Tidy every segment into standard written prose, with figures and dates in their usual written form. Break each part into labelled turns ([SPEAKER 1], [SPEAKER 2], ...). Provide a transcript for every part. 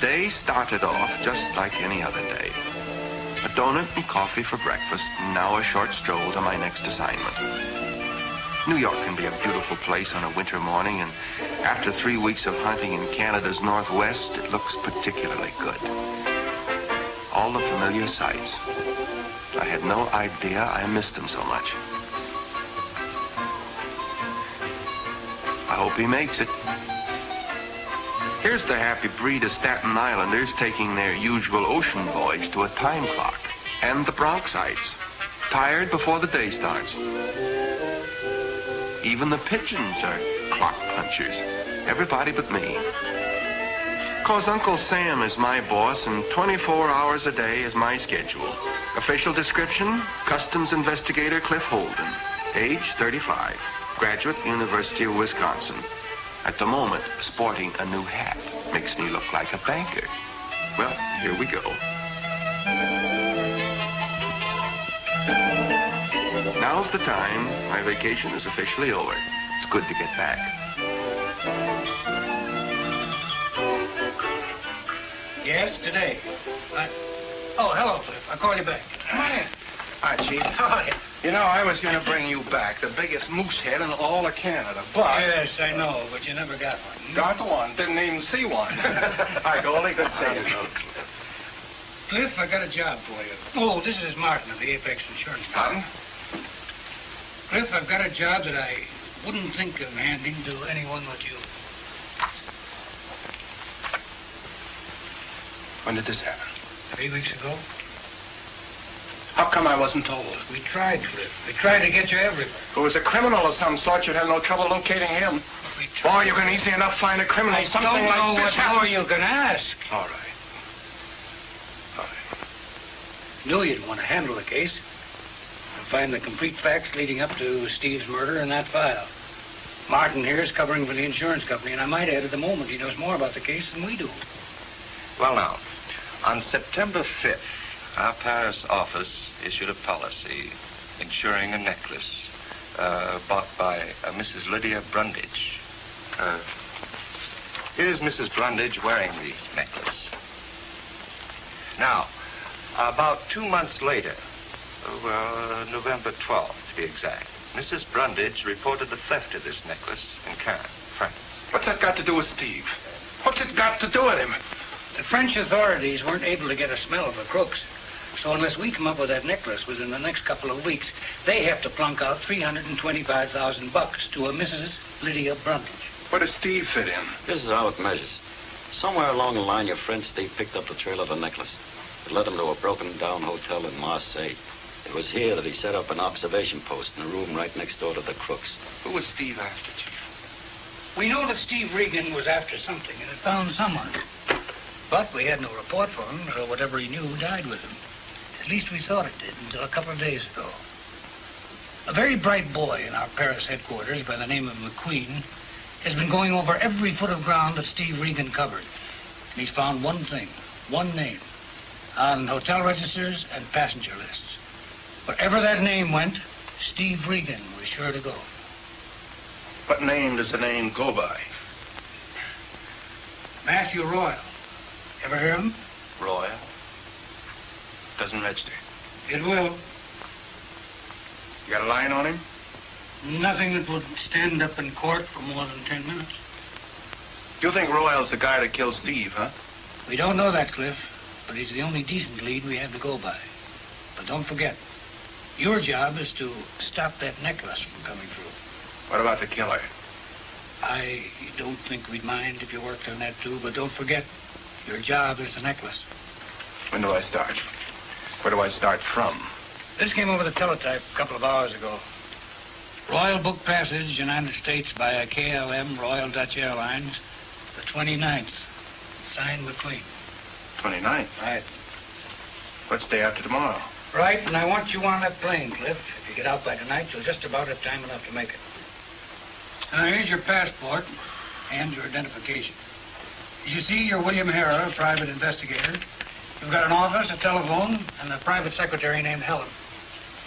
[SPEAKER 1] day started off just like any other day. A donut and coffee for breakfast, and now a short stroll to my next assignment. New York can be a beautiful place on a winter morning, and after 3 weeks of hunting in Canada's Northwest, it looks particularly good. All the familiar sights. I had no idea I missed them so much. I hope he makes it. Here's the happy breed of Staten Islanders taking their usual ocean voyage to a time clock. And the Bronxites, tired before the day starts. Even the pigeons are clock punchers. Everybody but me. 'Cause Uncle Sam is my boss and 24 hours a day is my schedule. Official description, Customs Investigator Cliff Holden. Age 35. Graduate, University of Wisconsin. At the moment, sporting a new hat. Makes me look like a banker. Well, here we go. Now's the time. My vacation is officially over. It's good to get back.
[SPEAKER 2] Yes, today. Oh, hello, Cliff. I'll call you back.
[SPEAKER 3] Come on in. Hi, Chief.
[SPEAKER 2] Hi.
[SPEAKER 3] You know, I was going to bring you back, the biggest moose head in all of Canada, but...
[SPEAKER 2] Yes, I know, but you never got one.
[SPEAKER 3] Got one. Didn't even see one. Hi, Goldie. Good seeing you.
[SPEAKER 2] Cliff, I got a job for you. Oh, this is Martin of the Apex Insurance Company.
[SPEAKER 3] Martin?
[SPEAKER 2] Cliff, I've got a job that I wouldn't think of handing to anyone but you.
[SPEAKER 3] When did this happen?
[SPEAKER 2] 3 weeks ago.
[SPEAKER 3] How come I wasn't told?
[SPEAKER 2] We tried, Cliff. We tried to get you everywhere.
[SPEAKER 3] If it was a criminal of some sort, you'd have no trouble locating him.
[SPEAKER 2] We tried.
[SPEAKER 3] Boy, you can easily enough find a criminal.
[SPEAKER 2] I
[SPEAKER 3] Something
[SPEAKER 2] don't
[SPEAKER 3] like
[SPEAKER 2] know
[SPEAKER 3] this
[SPEAKER 2] what more you can ask.
[SPEAKER 3] All right. All right.
[SPEAKER 2] Knew you'd want to handle the case. And find the complete facts leading up to Steve's murder in that file. Martin here is covering for the insurance company, and I might add at the moment he knows more about the case than we do.
[SPEAKER 4] Well, now, on September 5th, our Paris office issued a policy insuring a necklace bought by Mrs. Lydia Brundage. Here's Mrs. Brundage wearing the necklace. Now, about 2 months later, November 12th to be exact, Mrs. Brundage reported the theft of this necklace in Cannes, France.
[SPEAKER 3] What's that got to do with Steve? What's it got to do with him?
[SPEAKER 2] The French authorities weren't able to get a smell of the crooks. So unless we come up with that necklace within the next couple of weeks, they have to plunk out $325,000 to a Mrs. Lydia Brundage.
[SPEAKER 3] Where does Steve fit in?
[SPEAKER 5] This is how it measures. Somewhere along the line, your friend Steve picked up the trail of the necklace. It led him to a broken-down hotel in Marseille. It was here that he set up an observation post in a room right next door to the crooks.
[SPEAKER 3] Who was Steve after, Chief?
[SPEAKER 2] We know that Steve Regan was after something and had found someone. But we had no report for him, so whatever he knew died with him. At least we thought it did until a couple of days ago. A very bright boy in our Paris headquarters by the name of McQueen has been going over every foot of ground that Steve Regan covered. And he's found one thing, one name, on hotel registers and passenger lists. Wherever that name went, Steve Regan was sure to go.
[SPEAKER 3] What name does the name go by?
[SPEAKER 2] Matthew Royal. Ever hear of him?
[SPEAKER 3] Royal. Doesn't register.
[SPEAKER 2] It will.
[SPEAKER 3] You got a line on him?
[SPEAKER 2] Nothing that would stand up in court for more than 10 minutes.
[SPEAKER 3] You think Royal's the guy that killed Steve, huh?
[SPEAKER 2] We don't know that, Cliff, but he's the only decent lead we have to go by. But don't forget, your job is to stop that necklace from coming through.
[SPEAKER 3] What about the killer?
[SPEAKER 2] I don't think we'd mind if you worked on that, too, but don't forget, your job is the necklace.
[SPEAKER 3] When do I start? Where do I start from?
[SPEAKER 2] This came over the teletype a couple of hours ago. Royal Book Passage, United States by a KLM, Royal Dutch Airlines, the 29th. Signed McQueen.
[SPEAKER 3] 29th?
[SPEAKER 2] Right.
[SPEAKER 3] What's day after tomorrow?
[SPEAKER 2] Right, and I want you on that plane, Cliff. If you get out by tonight, you'll just about have time enough to make it. Now, here's your passport and your identification. As you see, you're William Harrer, a private investigator. You've got an office, a telephone, and a private secretary named Helen.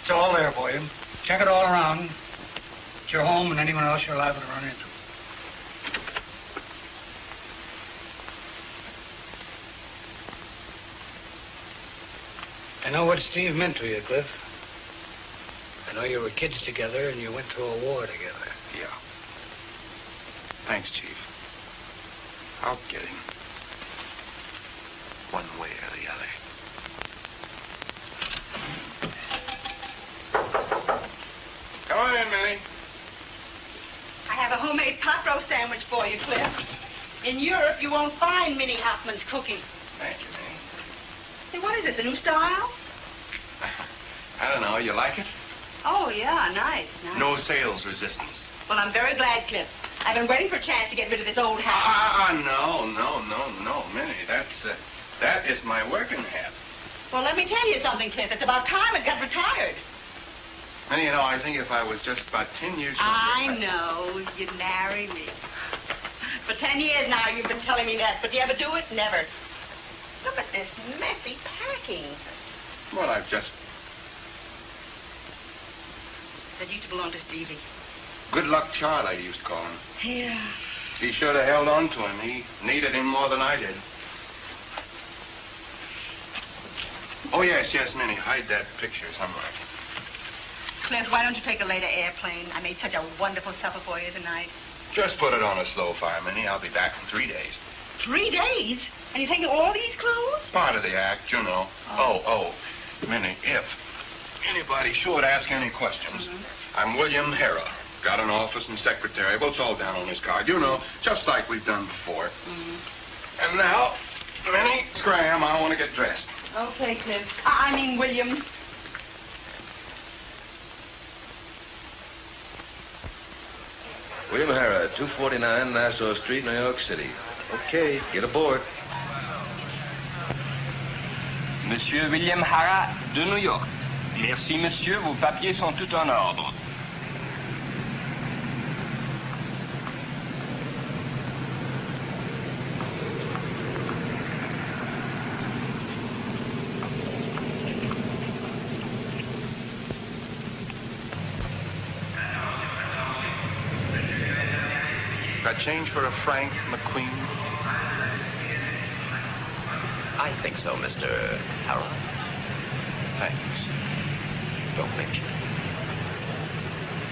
[SPEAKER 2] It's all there for you. Check it all around. It's your home and anyone else you're liable to run into. I know what Steve meant to you, Cliff. I know you were kids together and you went through a war together.
[SPEAKER 3] Yeah. Thanks, Chief. I'll get him. One way or the other. Come on in, Minnie.
[SPEAKER 6] I have a homemade pot roast sandwich for you, Cliff. In Europe, you won't find Minnie Hoffman's cooking.
[SPEAKER 3] Thank you, Minnie.
[SPEAKER 6] Hey, what is this, a new style?
[SPEAKER 3] I don't know. You like it?
[SPEAKER 6] Oh, yeah, nice.
[SPEAKER 3] No sales resistance.
[SPEAKER 6] Well, I'm very glad, Cliff. I've been waiting for a chance to get rid of this old hat.
[SPEAKER 3] No, Minnie. That is my working hat.
[SPEAKER 6] Well, let me tell you something, Cliff. It's about time it got retired.
[SPEAKER 3] Minnie, you know, I think if I was just about 10 years younger...
[SPEAKER 6] I know. You'd marry me. For 10 years now, you've been telling me that. But do you ever do it? Never. Look at this messy packing.
[SPEAKER 3] Well, I've just...
[SPEAKER 6] That used to belong to Stevie.
[SPEAKER 3] Good luck Charlie, I used to call him.
[SPEAKER 6] Yeah.
[SPEAKER 3] He should have held on to him. He needed him more than I did. Oh, yes, Minnie. Hide that picture somewhere.
[SPEAKER 6] Cliff, why don't you take a later airplane? I made such a wonderful supper for you tonight.
[SPEAKER 3] Just put it on a slow fire, Minnie. I'll be back in 3 days.
[SPEAKER 6] 3 days? And you're taking all these clothes?
[SPEAKER 3] Part of the act, you know. Oh, Minnie, if anybody should ask any questions, I'm William Hera. Got an office and secretary. Well, it's all down on this card. You know, just like we've done before. And now, Minnie Graham, I want to get dressed.
[SPEAKER 6] Okay, Cliff. I mean, William.
[SPEAKER 7] William Hera, 249 Nassau Street, New York City. Okay, get aboard.
[SPEAKER 8] Monsieur William Hara de New York. Merci, monsieur. Vos papiers sont tout en ordre.
[SPEAKER 3] Got change for a Frank McQueen?
[SPEAKER 9] I think so, Mr. Harold.
[SPEAKER 3] Thanks.
[SPEAKER 9] Don't mention it.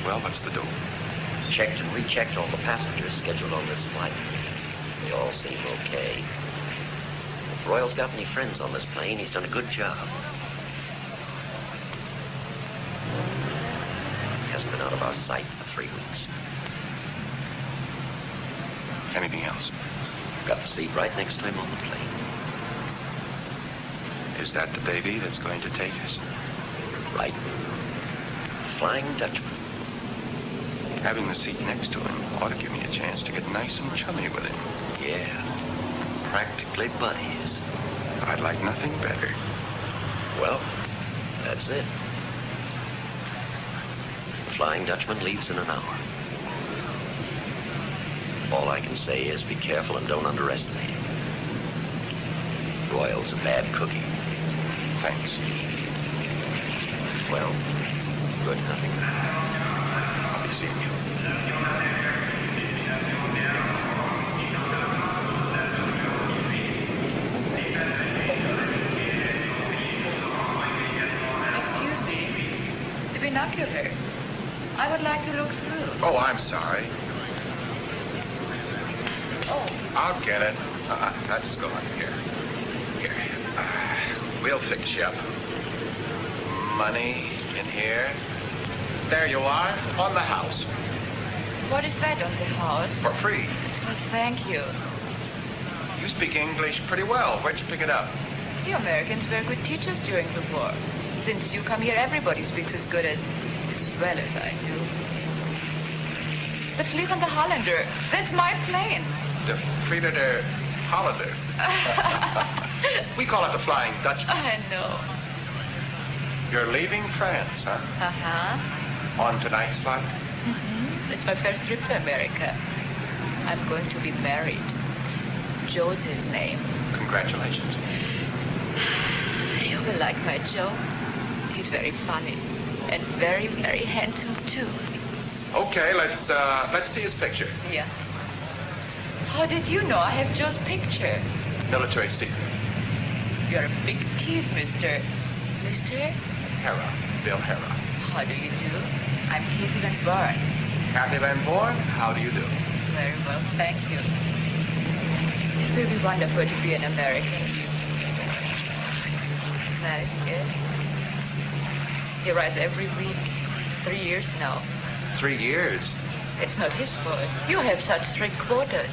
[SPEAKER 3] Well, what's the dope?
[SPEAKER 9] Checked and rechecked all the passengers scheduled on this flight. They all seem okay. If Royal's got any friends on this plane, he's done a good job. He hasn't been out of our sight for 3 weeks.
[SPEAKER 3] Anything else?
[SPEAKER 9] Got the seat right next to him on the plane.
[SPEAKER 3] Is that the baby that's going to take us?
[SPEAKER 9] Right. Flying Dutchman.
[SPEAKER 3] Having the seat next to him ought to give me a chance to get nice and chummy with him.
[SPEAKER 9] Yeah. Practically buddies.
[SPEAKER 3] I'd like nothing better.
[SPEAKER 9] Well, that's it. The Flying Dutchman leaves in an hour. All I can say is be careful and don't underestimate him. Royal's a bad cookie.
[SPEAKER 3] Thanks.
[SPEAKER 9] Well, good hunting.
[SPEAKER 3] I'll be seeing you.
[SPEAKER 10] Excuse me. The binoculars. I would like to look through.
[SPEAKER 3] Oh, I'm sorry.
[SPEAKER 10] Oh.
[SPEAKER 3] I'll get it. Let's go in here. Here. We'll fix you up. Money in here. There you are, on the house.
[SPEAKER 10] What is that on the house?
[SPEAKER 3] For free.
[SPEAKER 10] Well, thank you.
[SPEAKER 3] You speak English pretty well. Where'd you pick it up?
[SPEAKER 10] The Americans were good teachers during the war. Since you come here, everybody speaks as well as I do. The Vliegende Hollander. That's my plane.
[SPEAKER 3] The Frieder Hollander. We call it the Flying Dutchman.
[SPEAKER 10] I know.
[SPEAKER 3] You're leaving France, huh?
[SPEAKER 10] Uh-huh.
[SPEAKER 3] On tonight's flight?
[SPEAKER 10] Mm-hmm. It's my first trip to America. I'm going to be married. Joe's his name.
[SPEAKER 3] Congratulations.
[SPEAKER 10] You will like my Joe. He's very funny. And very, very handsome, too.
[SPEAKER 3] Okay, let's see his picture.
[SPEAKER 10] Yeah. How did you know I have Joe's picture?
[SPEAKER 3] Military secret.
[SPEAKER 10] You're a big tease, mister. Mr.?
[SPEAKER 3] Hera. Bill Hera.
[SPEAKER 10] How do you do? I'm Kathy Van Born.
[SPEAKER 3] Kathy Van Born, how do you do?
[SPEAKER 10] Very well, thank you. It will be wonderful to be an American. Nice, yes. He writes every week. 3 years now.
[SPEAKER 3] 3 years?
[SPEAKER 10] It's not his fault. You have such strict quotas.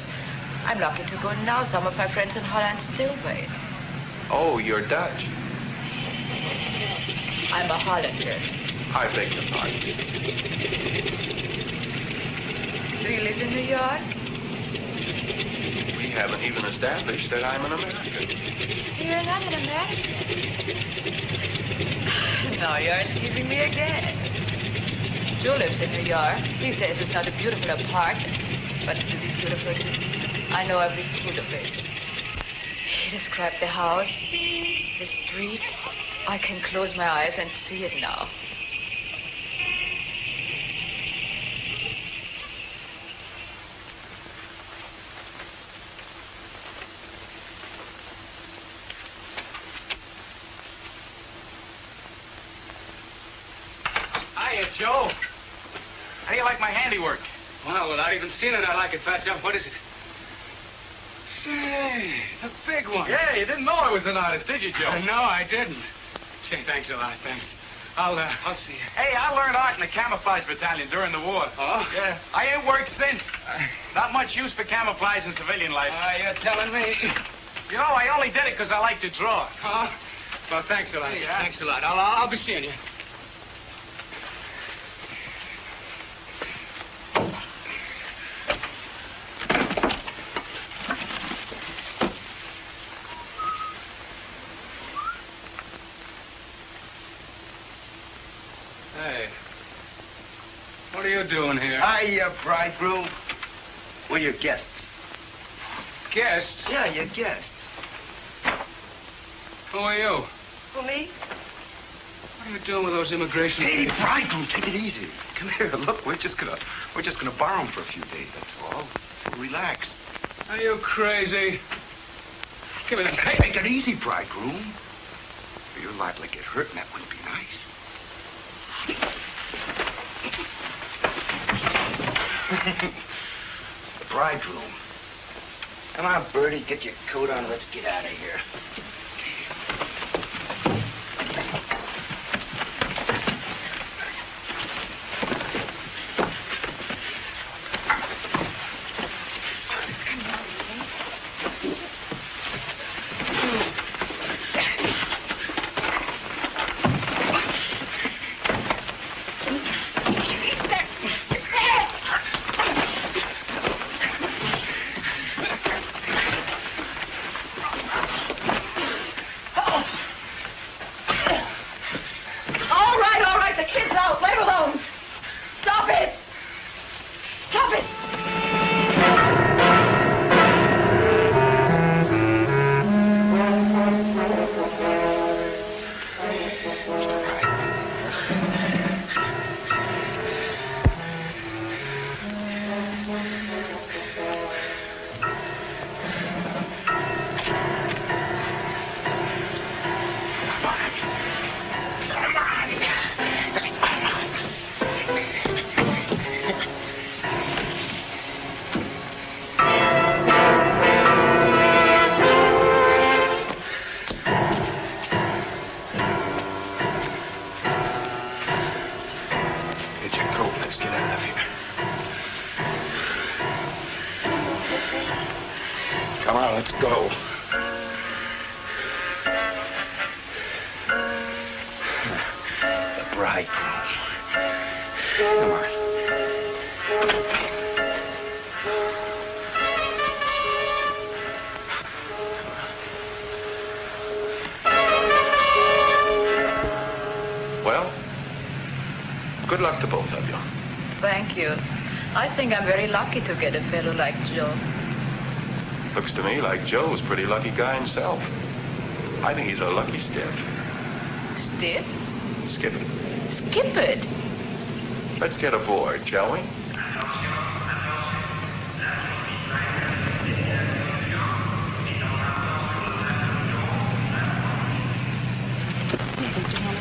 [SPEAKER 10] I'm lucky to go now. Some of my friends in Holland still wait.
[SPEAKER 3] Oh, you're Dutch.
[SPEAKER 10] I'm a Hollander.
[SPEAKER 3] I beg your pardon.
[SPEAKER 10] Do you live in New York?
[SPEAKER 3] We haven't even established that I'm an American.
[SPEAKER 10] You're not an American. No, you're teasing me again. Joe lives in New York. He says it's not a beautiful apartment, but it will be beautiful to me. I know every foot of it. He described the house, the street. I can close my eyes and see it now.
[SPEAKER 11] Hiya, Joe. How do you like my handiwork? Well, without even seeing it, I like it, Fat Chef. What is it? Say, the big one. Yeah, you didn't know I was an artist, did you, Joe? No, I didn't. Say, thanks a lot, thanks. I'll see you. Hey, I learned art in the camouflage battalion during the war. Oh? Yeah. I ain't worked since. Not much use for camouflage in civilian life. You're telling me. You know, I only did it because I like to draw. Huh? Well, thanks a lot. Yeah. Thanks a lot. I'll be seeing you. Hey, what are you doing here?
[SPEAKER 12] Hiya, bridegroom. We're your guests.
[SPEAKER 11] Guests?
[SPEAKER 12] Yeah, your guests.
[SPEAKER 11] Who are you?
[SPEAKER 6] Who, me?
[SPEAKER 11] What are you doing with those immigration
[SPEAKER 12] Hey,
[SPEAKER 11] people?
[SPEAKER 12] bridegroom, take it easy. Come here. Look, we're just gonna borrow them for a few days. That's all. So relax.
[SPEAKER 11] Are you crazy? Give me this.
[SPEAKER 12] Hey, take it easy, bridegroom. You're liable to get hurt, and that wouldn't be nice. Bridegroom. Come on, Bertie, get your coat on. Let's get out of here.
[SPEAKER 6] All right, the kid's out. Let him alone. Stop it. Stop it.
[SPEAKER 12] Get your coat. Let's get out of here. Come on, let's go. The bridegroom. Come on.
[SPEAKER 3] Well, good luck to both of you.
[SPEAKER 10] Thank you. I think I'm very lucky to get a fellow like Joe.
[SPEAKER 3] Looks to me like Joe's a pretty lucky guy himself. I think he's a lucky stiff.
[SPEAKER 10] Stiff?
[SPEAKER 3] Skip it.
[SPEAKER 10] Skip it.
[SPEAKER 3] Let's get aboard, shall we?
[SPEAKER 10] Ladies and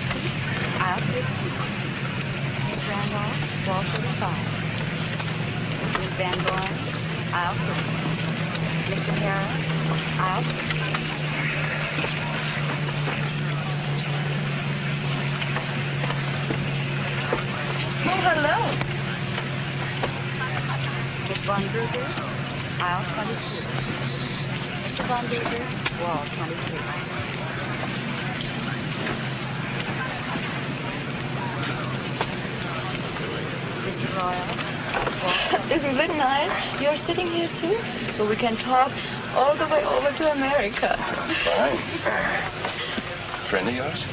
[SPEAKER 10] Miss Randolph, wall 45. Miss Van Born, aisle 3. Mr. Hara, aisle 3. Oh, hello. Miss Von Brugger, aisle 22. Mr. Von Brugger, wall 22. Mr. Royal, wall 22.
[SPEAKER 13] Isn't it nice? You're sitting here too? So we can talk all the way over to America.
[SPEAKER 3] Fine. Friend of yours?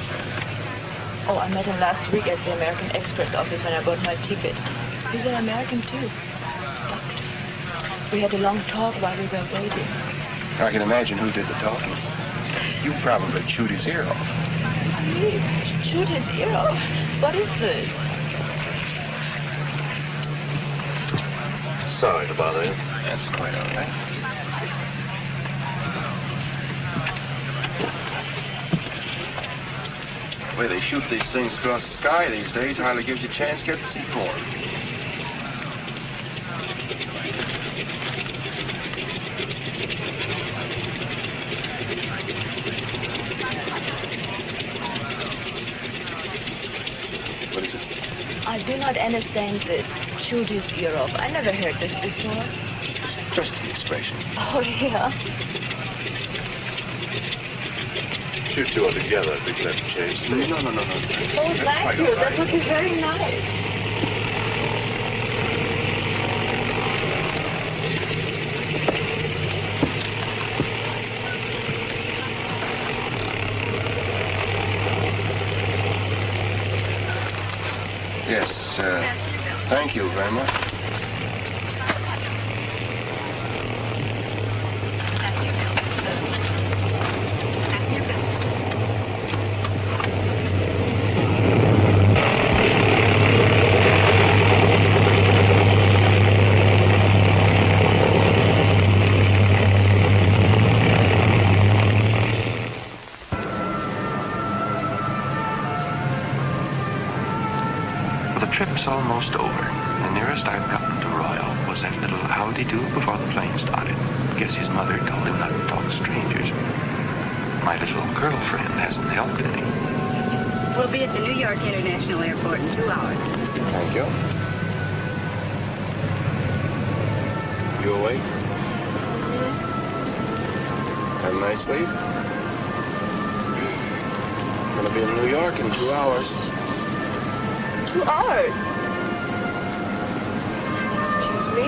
[SPEAKER 13] Oh, I met him last week at the American Express office when I bought my ticket. He's an American too. Doctor. We had a long talk while we were waiting.
[SPEAKER 3] I can imagine who did the talking. You probably chewed his ear off.
[SPEAKER 13] Me? Shoot his ear off? What is this?
[SPEAKER 7] Sorry to bother you.
[SPEAKER 3] That's quite all right. The way they shoot these things across the sky these days hardly gives you a chance to get the seacorn. What is it?
[SPEAKER 13] I do not understand this. Shoot his ear off. I never heard this before.
[SPEAKER 3] Just an expression.
[SPEAKER 13] Oh, yeah.
[SPEAKER 7] You two are together. We can have a change.
[SPEAKER 3] No.
[SPEAKER 13] Oh, thank you. That would be very nice.
[SPEAKER 3] Yes, thank you very much. Trip's almost over. The nearest I've gotten to Royal was that little howdy-do before the plane started. Guess his mother told him not to talk to strangers. My little girlfriend hasn't helped any.
[SPEAKER 14] We'll be at the New York International Airport in 2 hours.
[SPEAKER 3] Thank you. You awake? Have a nice sleep? I'm gonna be in New York in 2 hours.
[SPEAKER 13] 2 hours. Excuse me.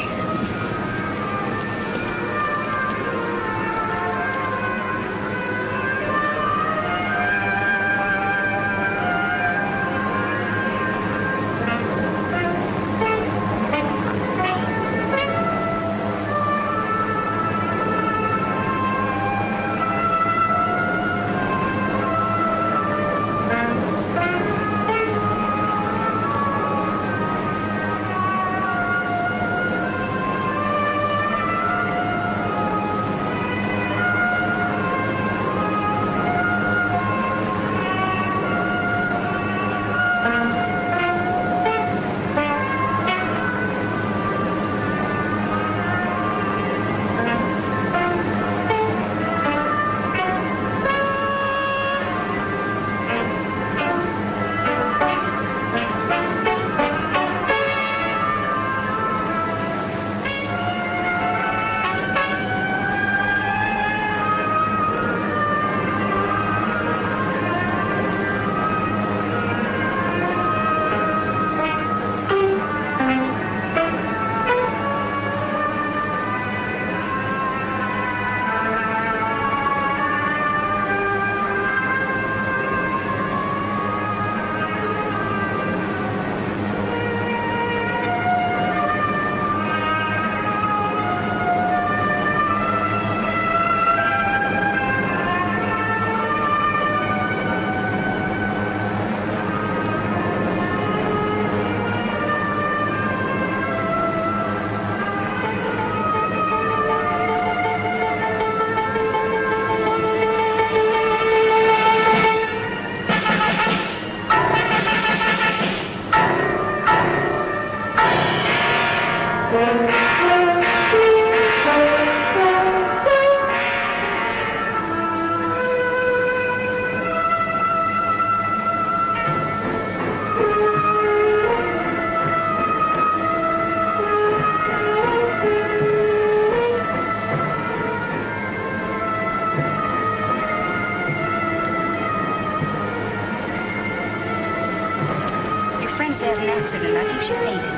[SPEAKER 14] had an accident. I think she fainted.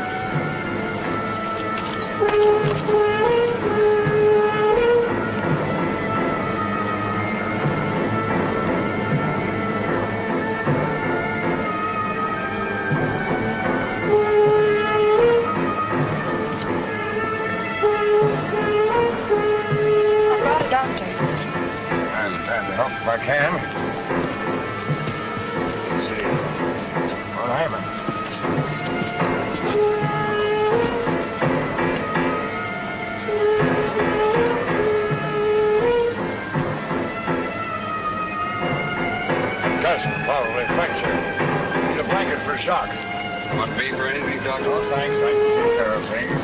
[SPEAKER 13] I brought a doctor.
[SPEAKER 11] I'm trying to help if I can. Let's see. What happened? Concussion, probably fracture. Need a blanket for shock. Want me for anything, Doctor? Oh, thanks. I can take care of things.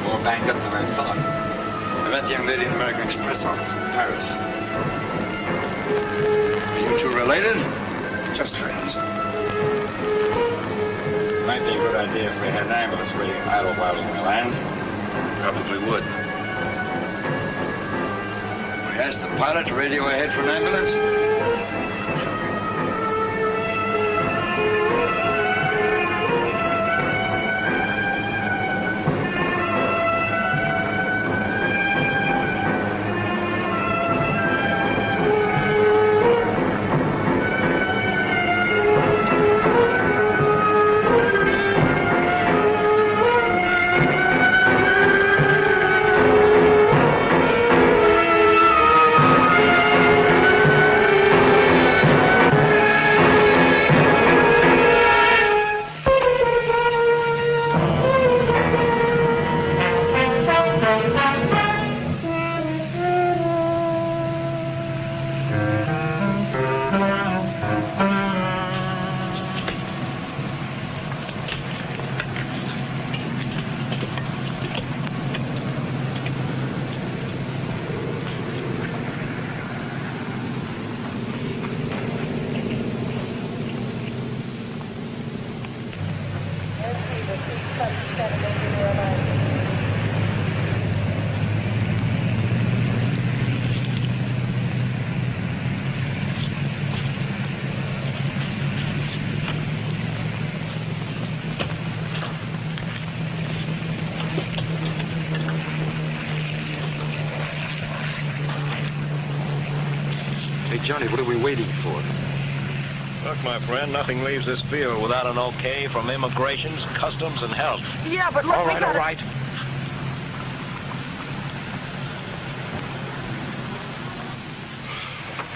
[SPEAKER 5] More banged up than I thought. I met the young lady in the American Express office in Paris.
[SPEAKER 11] Are you two related? Just friends.
[SPEAKER 5] Might be a good idea if we had an ambulance waiting idle while we land.
[SPEAKER 3] Probably would.
[SPEAKER 5] We asked the pilot to radio ahead for an ambulance. Hey, Johnny, what are we waiting for?
[SPEAKER 7] Look, my friend, nothing leaves this field without an okay from immigrations, customs, and health.
[SPEAKER 13] Yeah, but look,
[SPEAKER 7] All right, all right.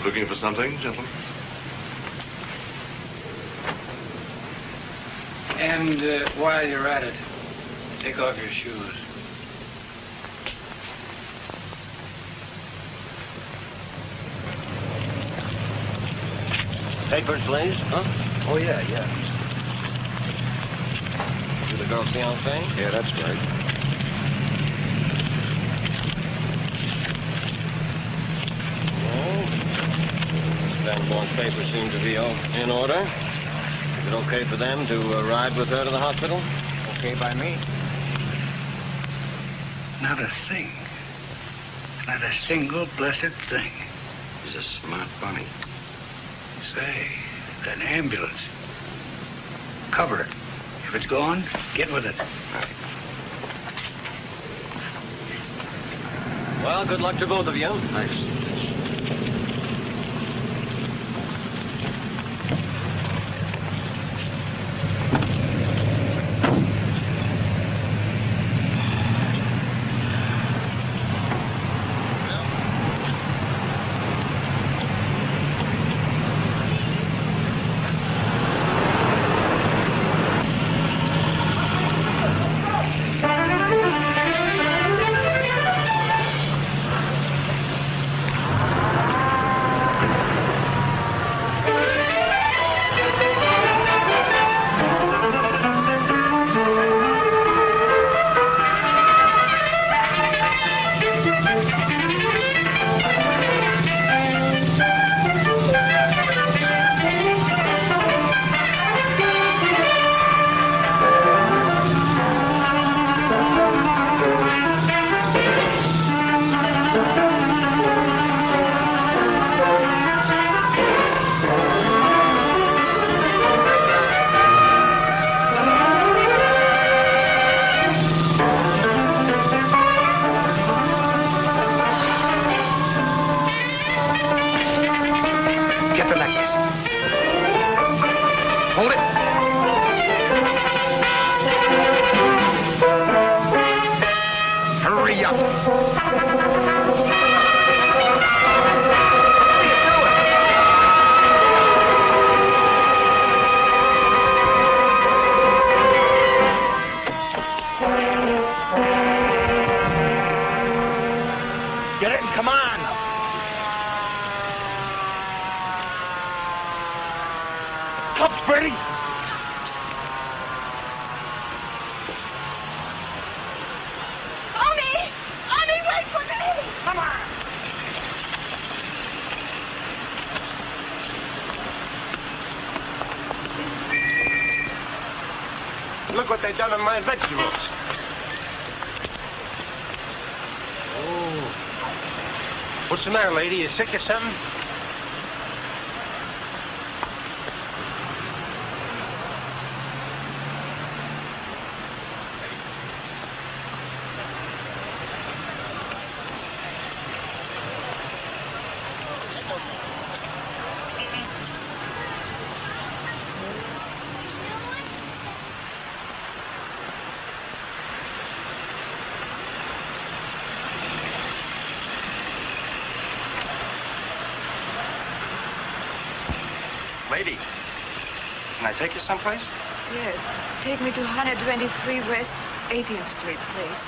[SPEAKER 3] Looking for something, gentlemen?
[SPEAKER 2] And while you're at it, take off your shoes.
[SPEAKER 7] Papers, please?
[SPEAKER 5] Huh? Oh, yeah.
[SPEAKER 7] You the girl's fiancé?
[SPEAKER 5] Yeah, that's right.
[SPEAKER 7] Well, Vanborn's papers seem to be in order. Is it okay for them to ride with her to the hospital?
[SPEAKER 2] Okay by me. Not a thing. Not a single blessed thing.
[SPEAKER 5] He's a smart bunny.
[SPEAKER 2] Say, that ambulance. Cover it. If it's gone, get with it.
[SPEAKER 7] Well, good luck to both of you.
[SPEAKER 5] Thanks.
[SPEAKER 15] the necklace. Hold it. Hurry up. Get in, come on. Cups, Bertie.
[SPEAKER 6] Arnie, wait for me!
[SPEAKER 15] Come on.
[SPEAKER 7] Look what they've done to my vegetables. Oh. What's the matter, lady? You sick or something?
[SPEAKER 15] Lady, can I take you someplace?
[SPEAKER 13] Yes. Take me to 123 West 18th Street, please.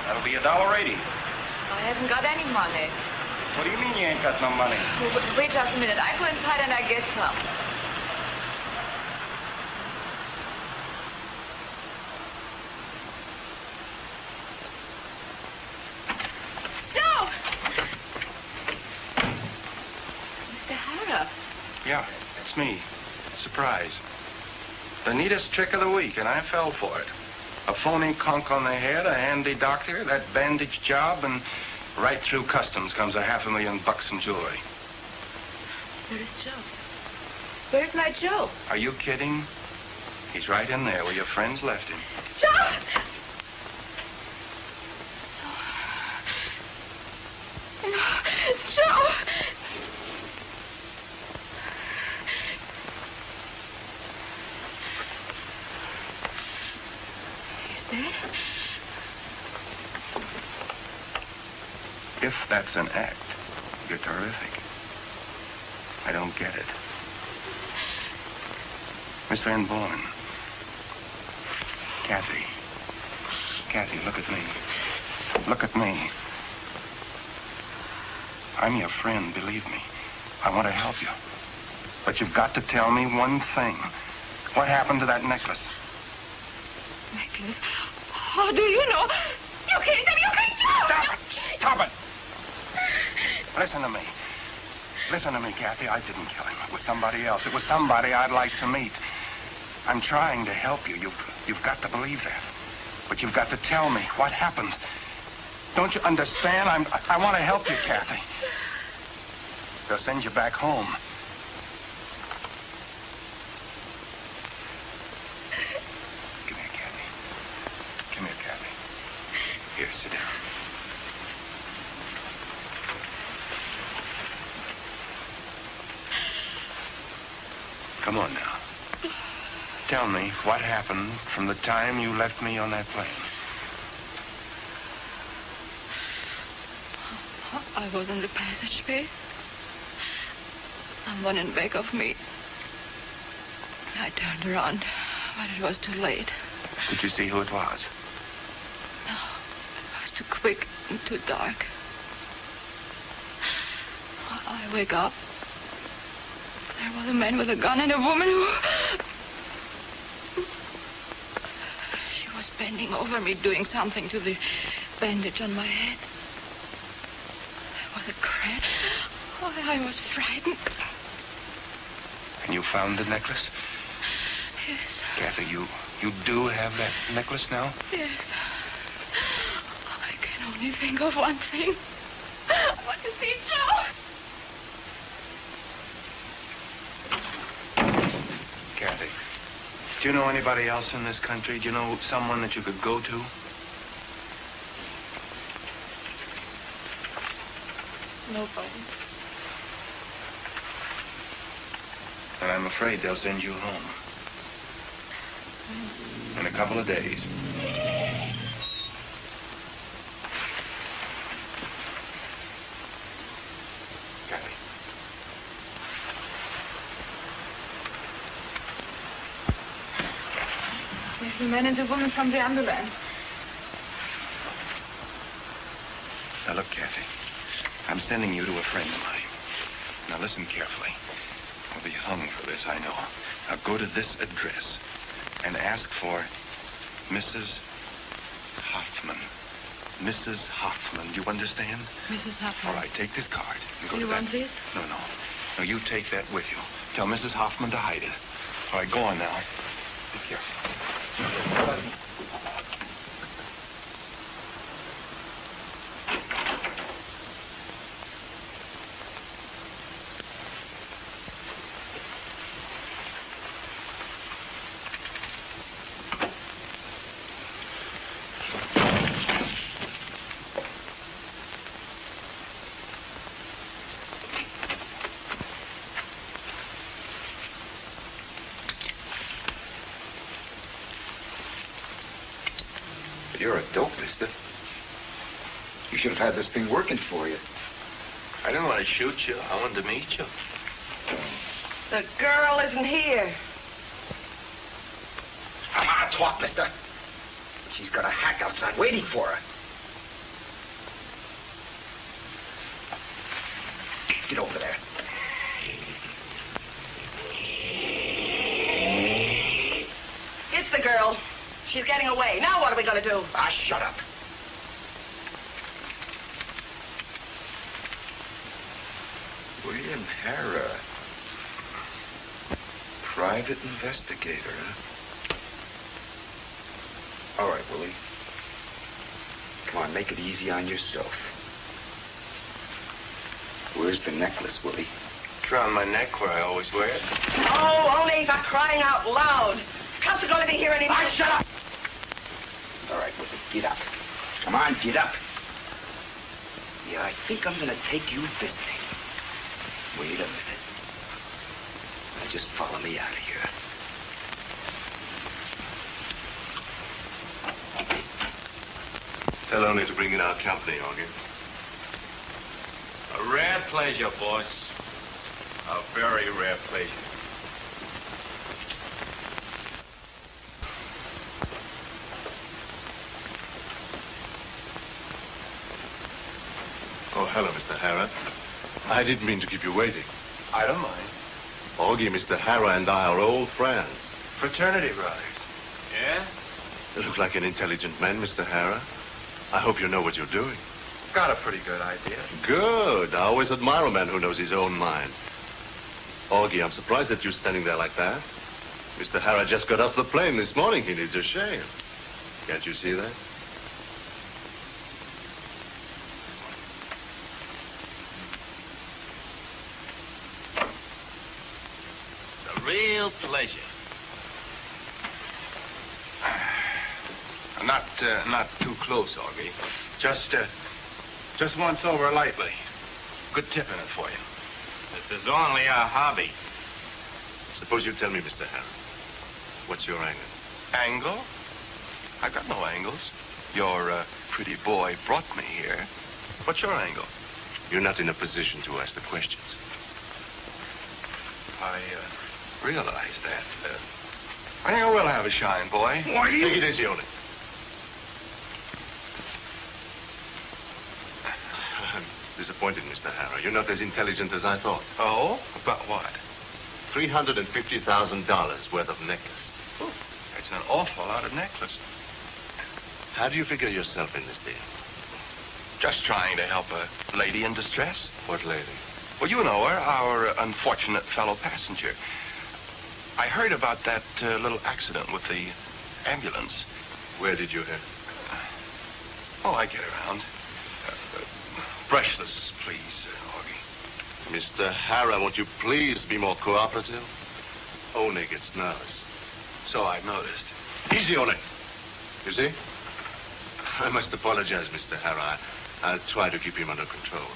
[SPEAKER 15] That'll be $1.80.
[SPEAKER 13] I haven't got any money.
[SPEAKER 15] What do you mean you ain't got no money?
[SPEAKER 13] Wait just a minute. I go inside and I get some.
[SPEAKER 6] Joe!
[SPEAKER 13] Mr. Hara.
[SPEAKER 1] Yeah, it's me. Surprise. The neatest trick of the week, and I fell for it. A phony conch on the head, a handy doctor, that bandage job, and right through customs comes $500,000 in jewelry.
[SPEAKER 13] Where is Joe? Where's my Joe?
[SPEAKER 1] Are you kidding? He's right in there where your friends left him.
[SPEAKER 6] Joe! Joe!
[SPEAKER 13] Dead?
[SPEAKER 1] If that's an act, you're terrific. I don't get it. Miss Van Born. Kathy. Kathy, look at me. Look at me. I'm your friend, believe me. I want to help you. But you've got to tell me one thing. What happened to that necklace?
[SPEAKER 13] Necklace? How do you know? You killed him! You killed Joe!
[SPEAKER 1] Stop it! Stop it! Listen to me. Listen to me, Kathy. I didn't kill him. It was somebody else. It was somebody I'd like to meet. I'm trying to help you. You've got to believe that. But you've got to tell me what happened. Don't you understand? I want to help you, Kathy. They'll send you back home. Come here, Kathy. Come here, Kathy. Here, sit down. Come on now. Tell me what happened from the time you left me on that plane.
[SPEAKER 13] I was in the passageway. Someone in back of me. I turned around, but it was too late.
[SPEAKER 1] Did you see who it was?
[SPEAKER 13] No, it was too quick and too dark. I wake up. There was a man with a gun and a woman who... She was bending over me, doing something to the bandage on my head. There was a crash. Oh, I was frightened.
[SPEAKER 1] And you found the necklace?
[SPEAKER 13] Yes.
[SPEAKER 1] Kathy, you do have that necklace now?
[SPEAKER 13] Yes. I can only think of one thing. I want to see Joe.
[SPEAKER 1] Kathy, do you know anybody else in this country? Do you know someone that you could go to?
[SPEAKER 13] Nobody.
[SPEAKER 1] And I'm afraid they'll send you home. In a couple of days. Kathy.
[SPEAKER 13] There's the man and the woman from the ambulance.
[SPEAKER 1] Now look, Kathy. I'm sending you to a friend of mine. Now listen carefully. I'll be hung for this, I know. Now go to this address and ask for Mrs. Hoffman. Mrs. Hoffman, do you understand?
[SPEAKER 13] Mrs. Hoffman.
[SPEAKER 1] All right, take this card and go
[SPEAKER 13] Do
[SPEAKER 1] to
[SPEAKER 13] you
[SPEAKER 1] that.
[SPEAKER 13] want this?
[SPEAKER 1] No, no. No, you take that with you. Tell Mrs. Hoffman to hide it. All right, go on now. Be careful.
[SPEAKER 12] You're a dope, mister. You should have had this thing working for you.
[SPEAKER 1] I didn't want to shoot you. I wanted to meet you.
[SPEAKER 16] The girl isn't here.
[SPEAKER 12] Come on, talk, mister. She's got a hack outside waiting for her. Get over there.
[SPEAKER 16] It's the girl. She's getting away. Now what are we going to do?
[SPEAKER 12] Ah, shut up. William Hara. Private investigator, huh? All right, Willie. Come on, make it easy on yourself. Where's the necklace, Willie?
[SPEAKER 1] It's around my neck where I always wear it.
[SPEAKER 16] Oh, only for crying out loud. Cops are going to be here any minute.
[SPEAKER 12] Ah, shut up! All right, Willie, get up. Come on, get up. Yeah, I think I'm gonna take you visiting. Wait a minute. Now just follow me out of here.
[SPEAKER 3] Tell only to bring in our company, Augie.
[SPEAKER 8] A rare pleasure, boss. A very rare pleasure.
[SPEAKER 3] Oh, hello, Mr. Hara. I didn't mean to keep you waiting.
[SPEAKER 1] I don't mind.
[SPEAKER 3] Augie, Mr. Hara, and I are old friends.
[SPEAKER 1] Fraternity brothers.
[SPEAKER 8] Yeah?
[SPEAKER 3] You look like an intelligent man, Mr. Hara. I hope you know what you're doing.
[SPEAKER 1] Got a pretty good idea.
[SPEAKER 3] Good. I always admire a man who knows his own mind. Augie, I'm surprised at you standing there like that. Mr. Hara just got off the plane this morning. He needs a shave. Can't you see that?
[SPEAKER 8] A real pleasure.
[SPEAKER 1] Not too close, Augie. Just once over lightly. Good tip in it for you.
[SPEAKER 8] This is only a hobby.
[SPEAKER 3] Suppose you tell me, Mr. Hara. What's your angle?
[SPEAKER 1] Angle? I got no angles. Your pretty boy brought me here. What's your angle?
[SPEAKER 3] You're not in a position to ask the questions.
[SPEAKER 1] I realize that. I think I will have a shine, boy.
[SPEAKER 3] Take it easy on it. I'm disappointed, Mr. Hara. You're not as intelligent as I thought.
[SPEAKER 1] Oh? About what?
[SPEAKER 17] $350,000 worth of necklace.
[SPEAKER 3] Ooh, that's an awful lot of necklace.
[SPEAKER 17] How do you figure yourself in this deal?
[SPEAKER 3] Just trying to help a lady in distress.
[SPEAKER 17] What lady?
[SPEAKER 3] Well, you know her, our unfortunate fellow passenger. I heard about that little accident with the ambulance.
[SPEAKER 17] Where did you hear?
[SPEAKER 3] Oh, I get around. Brushless, please, Augie.
[SPEAKER 17] Mr. Hara, won't you please be more cooperative? Only gets nervous.
[SPEAKER 3] So I've noticed.
[SPEAKER 17] Easy on it. You see? I must apologize, Mr. Hara. I'll try to keep him under control.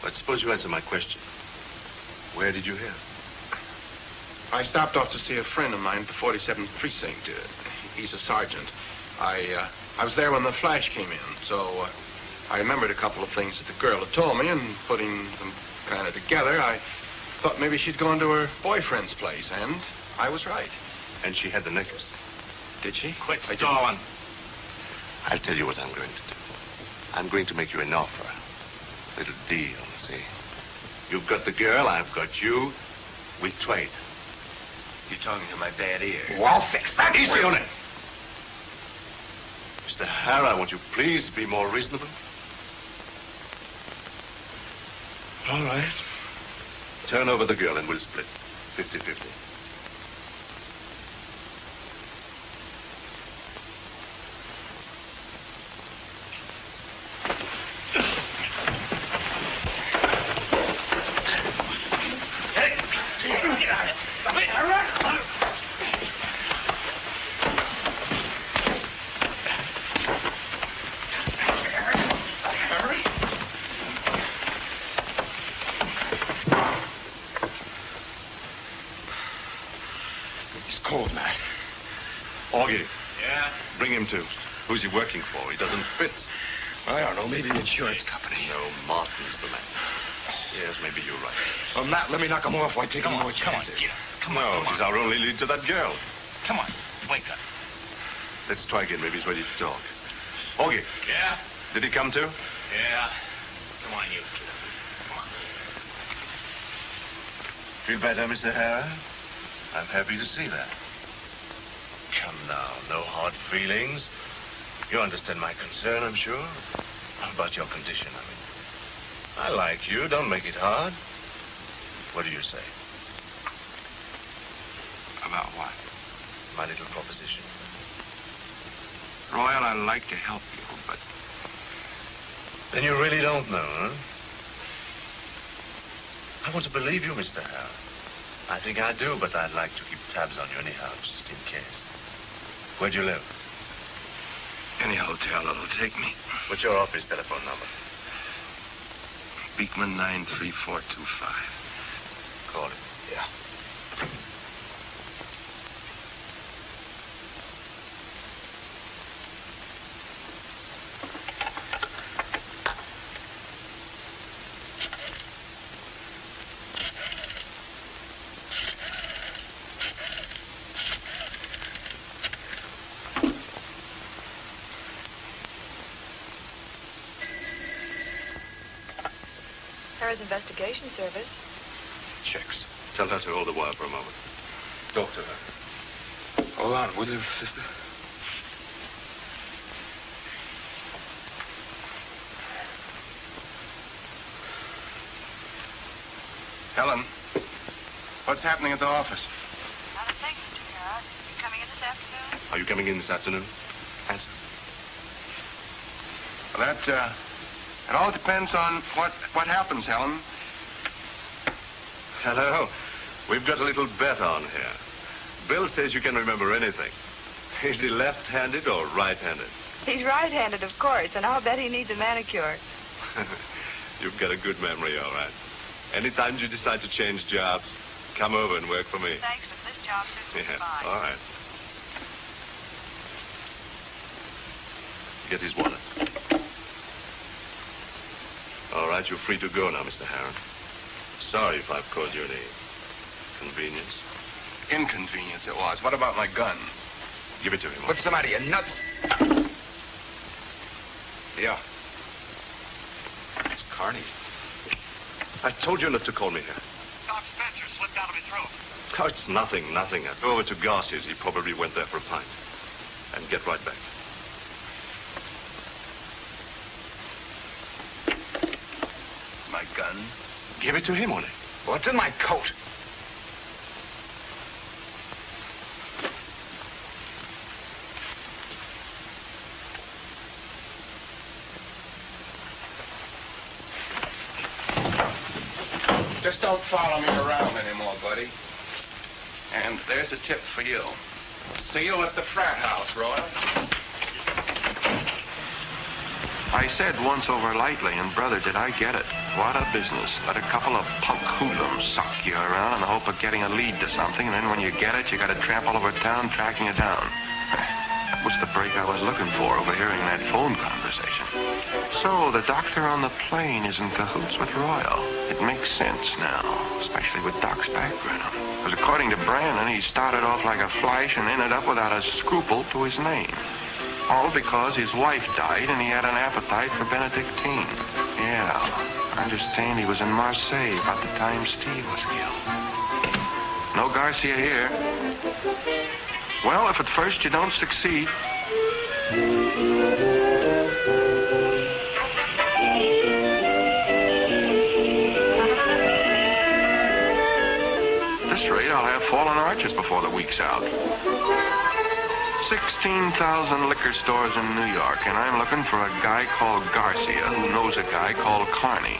[SPEAKER 17] But suppose you answer my question. Where did you hear?
[SPEAKER 3] I stopped off to see a friend of mine at the 47th Precinct. He's a sergeant. I was there when the flash came in, so I remembered a couple of things that the girl had told me, and putting them kind of together, I thought maybe she'd gone to her boyfriend's place, and I was right.
[SPEAKER 17] And she had the necklace.
[SPEAKER 3] Did she?
[SPEAKER 17] Quit stalling. I'll tell you what I'm going to do. I'm going to make you an offer. A little deal, see? You've got the girl, I've got you. We trade.
[SPEAKER 3] You're talking to my bad ear.
[SPEAKER 17] Oh, I'll fix that. Easy on it. Mr. Hara, won't you please be more reasonable? All right. Turn over the girl and we'll split. 50-50. Who's he working for? He doesn't fit.
[SPEAKER 3] I don't know. Maybe the insurance company.
[SPEAKER 17] No, Martin's the man. Yes, maybe you're right.
[SPEAKER 3] Well, Matt, let me knock him off. Why take any more chances?
[SPEAKER 17] Come on, he's our only lead to that girl.
[SPEAKER 11] Come on, wake up.
[SPEAKER 17] Let's try again. Maybe he's ready to talk. Augie.
[SPEAKER 11] Yeah?
[SPEAKER 17] Did he come too?
[SPEAKER 11] Yeah. Come on, you. Come on.
[SPEAKER 17] Feel better, Mr. Hara? I'm happy to see that. Come now, no hard feelings. You understand my concern, I'm sure. About your condition, I mean. I like you. Don't make it hard. What do you say?
[SPEAKER 3] About what?
[SPEAKER 17] My little proposition.
[SPEAKER 3] Royal, I'd like to help you, but...
[SPEAKER 17] Then you really don't know, huh? I want to believe you, Mr. Hara. I think I do, but I'd like to keep tabs on you anyhow, just in case. Where do you live?
[SPEAKER 3] Any hotel that'll take me.
[SPEAKER 17] What's your office telephone number?
[SPEAKER 3] Beekman 93425.
[SPEAKER 17] Call it.
[SPEAKER 3] Yeah.
[SPEAKER 10] Investigation Service.
[SPEAKER 17] Checks. Tell her to hold the wire for a moment. Talk to her.
[SPEAKER 3] Hold on, will you, sister? Helen, what's happening at the office?
[SPEAKER 10] Not a thing, Mr. Carradine. You coming in this afternoon?
[SPEAKER 17] Are you coming in this afternoon? Answer.
[SPEAKER 3] Well, that, it all depends on what happens, Helen.
[SPEAKER 17] Hello. We've got a little bet on here. Bill says you can remember anything. Is he left-handed or right-handed?
[SPEAKER 10] He's right-handed, of course, and I'll bet he needs a manicure.
[SPEAKER 17] You've got a good memory, all right. Anytime you decide to change jobs, come over and work for me.
[SPEAKER 10] Thanks, but this job suits me fine.
[SPEAKER 17] All right. Get his wallet. All right, you're free to go now, Mr. Harron. Sorry if I've caused you any convenience.
[SPEAKER 3] Inconvenience it was. What about my gun?
[SPEAKER 17] Give it to him.
[SPEAKER 3] What's the matter, you nuts? Yeah.
[SPEAKER 17] It's Carney. I told you not to call me here.
[SPEAKER 18] Doc Spencer slipped out of his room.
[SPEAKER 17] Oh, it's nothing. Go over to Garcia's. He probably went there for a pint. And get right back.
[SPEAKER 12] My gun?
[SPEAKER 17] Give it to him, Ole.
[SPEAKER 12] What's in my coat?
[SPEAKER 3] Just don't follow me around anymore, buddy. And there's a tip for you. See you at the frat house, Roy.
[SPEAKER 1] I said once over lightly, and brother, did I get it. What a business. Let a couple of punk hoodlums suck you around in the hope of getting a lead to something, and then when you get it, you got to tramp all over town tracking you down. That was the break I was looking for, overhearing that phone conversation. So, the doctor on the plane is in cahoots with Royal. It makes sense now, especially with Doc's background. Because according to Brandon, he started off like a flash and ended up without a scruple to his name. All because his wife died and he had an appetite for Benedictine. Yeah, I understand he was in Marseille about the time Steve was killed. No Garcia here. Well, if at first you don't succeed... At this rate, I'll have fallen arches before the week's out. 16,000 liquor stores in New York, and I'm looking for a guy called Garcia who knows a guy called Carney.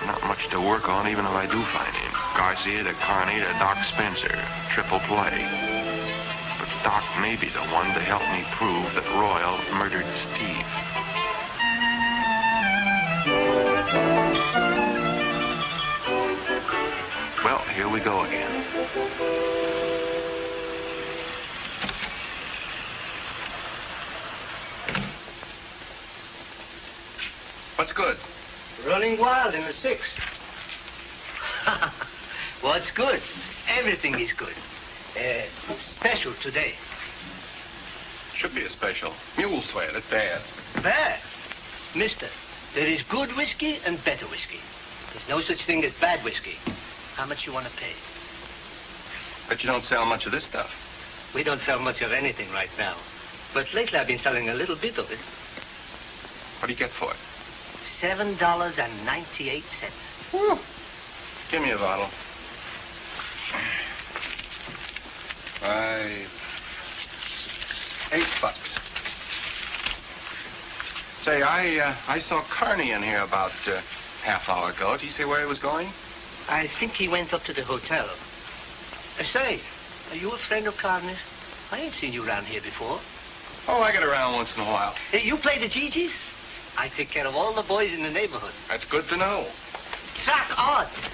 [SPEAKER 1] Not much to work on, even if I do find him. Garcia to Carney to Doc Spencer. Triple play. But Doc may be the one to help me prove that Royal murdered Steve. Well, here we go again.
[SPEAKER 3] What's good?
[SPEAKER 19] Running wild in the sixth. What's good? Everything is good. Special today.
[SPEAKER 3] Should be a special. Mule sweat at bad.
[SPEAKER 19] Bad? Mister, there is good whiskey and better whiskey. There's no such thing as bad whiskey. How much you want to pay?
[SPEAKER 3] Bet you don't sell much of this stuff.
[SPEAKER 19] We don't sell much of anything right now. But lately I've been selling a little bit of it.
[SPEAKER 3] What do you get for it?
[SPEAKER 19] $7.98.
[SPEAKER 3] Woo. Give me a bottle. $8. Say, I saw Carney in here about half hour ago. Did he say where he was going?
[SPEAKER 19] I think he went up to the hotel. Say, are you a friend of Carney's? I ain't seen you around here before.
[SPEAKER 3] Oh, I get around once in a while.
[SPEAKER 19] Hey, you play the Gigi's? I take care of all the boys in the neighborhood.
[SPEAKER 3] That's good to know.
[SPEAKER 19] Track odds.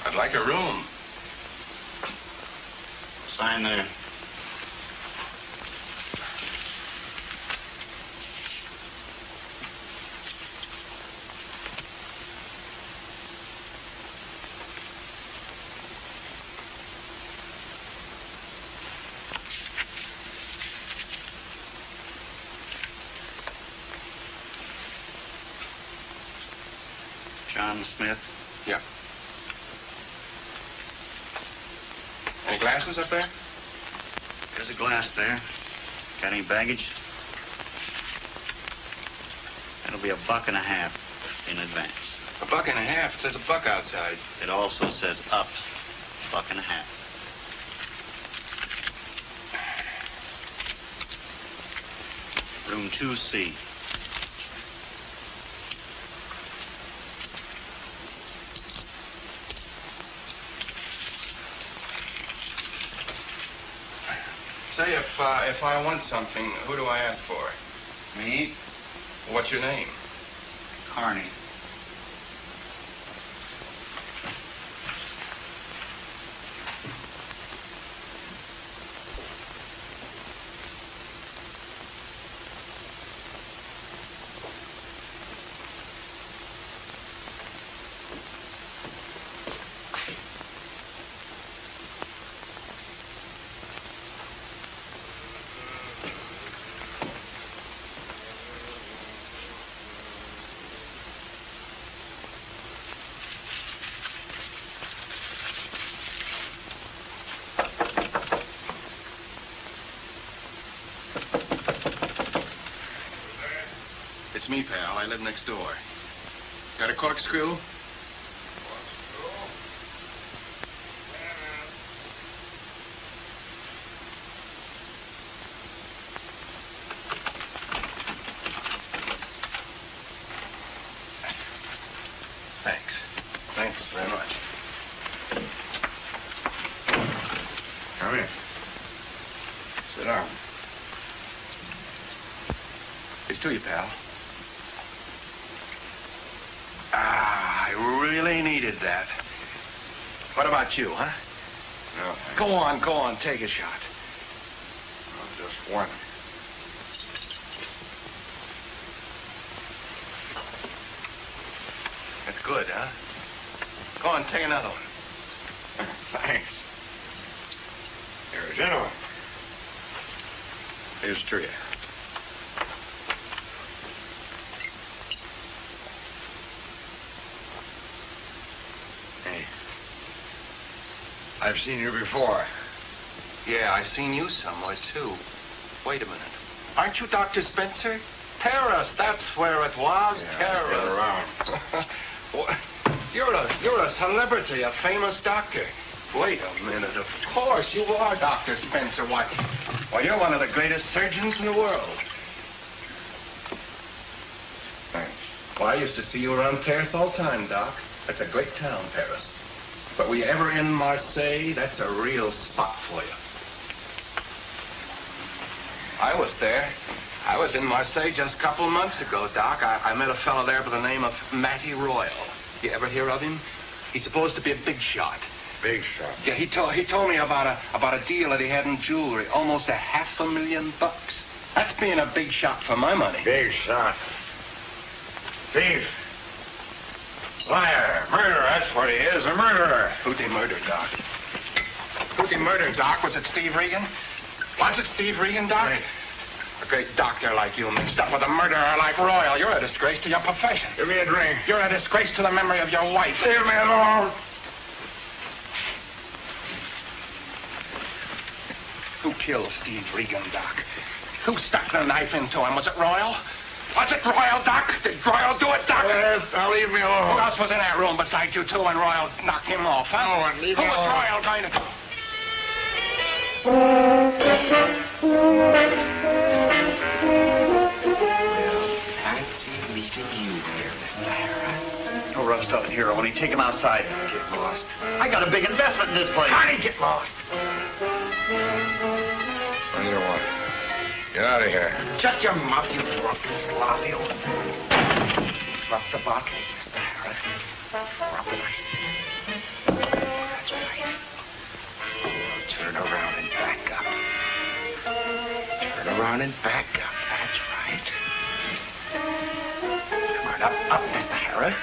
[SPEAKER 3] I'd like a room.
[SPEAKER 5] Sign there.
[SPEAKER 20] John Smith.
[SPEAKER 3] Yeah. Any glasses up there?
[SPEAKER 20] There's a glass there. Got any baggage? That'll be $1.50 in advance.
[SPEAKER 3] $1.50? It says $1 outside.
[SPEAKER 20] It also says up $1.50. Room 2C.
[SPEAKER 3] Say, if I want something, who do I ask for?
[SPEAKER 12] Me?
[SPEAKER 3] What's your name?
[SPEAKER 12] Carney.
[SPEAKER 3] It's me, pal. I live next door. Got a corkscrew? Thanks. Thanks very much.
[SPEAKER 12] Come in. Sit down.
[SPEAKER 3] It's to you, pal. I really needed that. What about you, huh?
[SPEAKER 12] No.
[SPEAKER 3] Go on, take a shot.
[SPEAKER 12] Just one.
[SPEAKER 3] That's good, huh? Go on, take another one.
[SPEAKER 12] Thanks. Here's another one. Here's to you. Hey. I've seen you before.
[SPEAKER 3] Yeah, I've seen you somewhere, too. Wait a minute. Aren't you Dr. Spencer? Paris, that's where it was.
[SPEAKER 12] Yeah,
[SPEAKER 3] Paris. What? You're a celebrity, a famous doctor. Wait a minute. Of course, you are Dr. Spencer. Why, you're one of the greatest surgeons in the world.
[SPEAKER 12] Thanks.
[SPEAKER 3] Well, I used to see you around Paris all the time, Doc. That's a great town, Paris. But were you ever in Marseille? That's a real spot for you. I was there. I was in Marseille just a couple of months ago, Doc. I met a fellow there by the name of Matty Royal. You ever hear of him? He's supposed to be a big shot.
[SPEAKER 12] Big shot?
[SPEAKER 3] Yeah, he told me about a deal that he had in jewelry. Almost $500,000. That's being a big shot for my money.
[SPEAKER 12] Big shot. Thief. Liar. Murderer. That's what he is, a murderer.
[SPEAKER 3] Who'd they murder, Doc? Who'd they murder, Doc? Was it Steve Regan? Was it Steve Regan, Doc?
[SPEAKER 12] Right.
[SPEAKER 3] A great doctor like you mixed up with a murderer like Royal. You're a disgrace to your profession.
[SPEAKER 12] Give me a drink.
[SPEAKER 3] You're a disgrace to the memory of your wife.
[SPEAKER 12] Leave me alone.
[SPEAKER 3] Who killed Steve Regan, Doc? Who stuck the knife into him? Was it Royal? Was it Royal, Doc? Did Royal do it, Doc?
[SPEAKER 12] Yes, now leave me alone.
[SPEAKER 3] Who else was in that room besides you two when Royal knocked him off, huh?
[SPEAKER 12] No one, leave
[SPEAKER 3] Who
[SPEAKER 12] me
[SPEAKER 3] was
[SPEAKER 12] alone.
[SPEAKER 3] Royal going to...
[SPEAKER 12] Fancy meeting you here, Mr. Harris. No rough stuff in here. Only take him outside. Get lost. I got a big investment in this place.
[SPEAKER 3] Honey, get lost.
[SPEAKER 12] What do you want? Get out of here.
[SPEAKER 3] Shut your mouth, you drunken slob. You drop the bottle, Mr. Harris. Drop it, I see. That's right. Turn around and back up. Turn around and back up. That's right. Come on, up, Mr. Harris.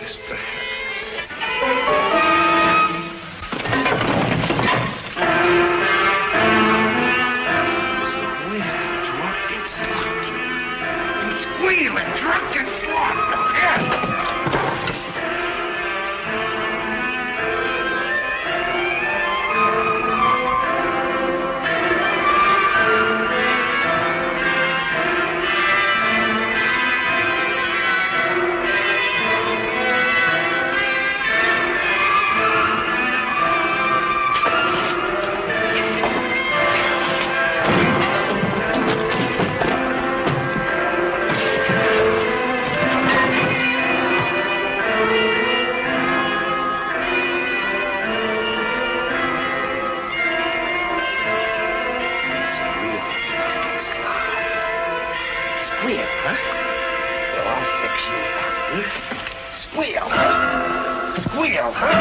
[SPEAKER 3] Mr. Squealing, drunk and sloppy. Yeah.
[SPEAKER 12] Squeal, huh? Squeal, huh?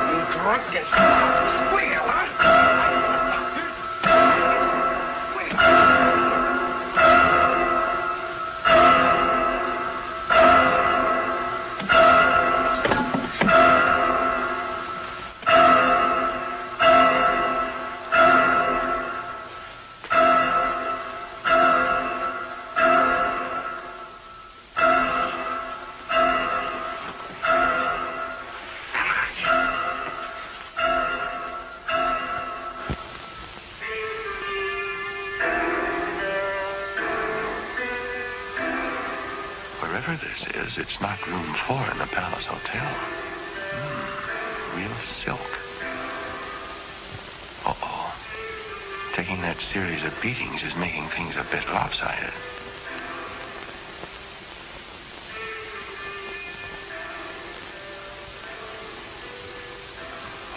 [SPEAKER 12] You drunken son. Squeal, huh?
[SPEAKER 1] Wherever this is, it's not room 4 in the Palace Hotel. Real silk. Uh-oh. Taking that series of beatings is making things a bit lopsided.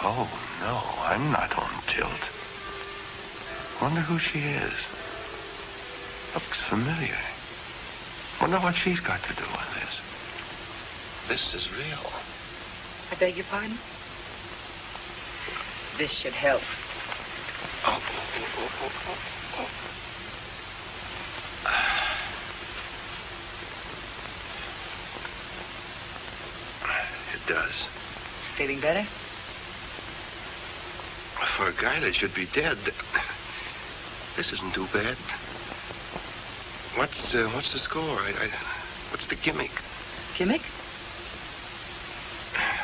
[SPEAKER 1] Oh, no, I'm not on tilt. Wonder who she is. Looks familiar. Wonder what she's got to do with this. This is real.
[SPEAKER 6] I beg your pardon? This should help.
[SPEAKER 1] Oh. It does.
[SPEAKER 6] Feeling better?
[SPEAKER 1] For a guy that should be dead, this isn't too bad. What's the score? What's the gimmick?
[SPEAKER 6] Gimmick?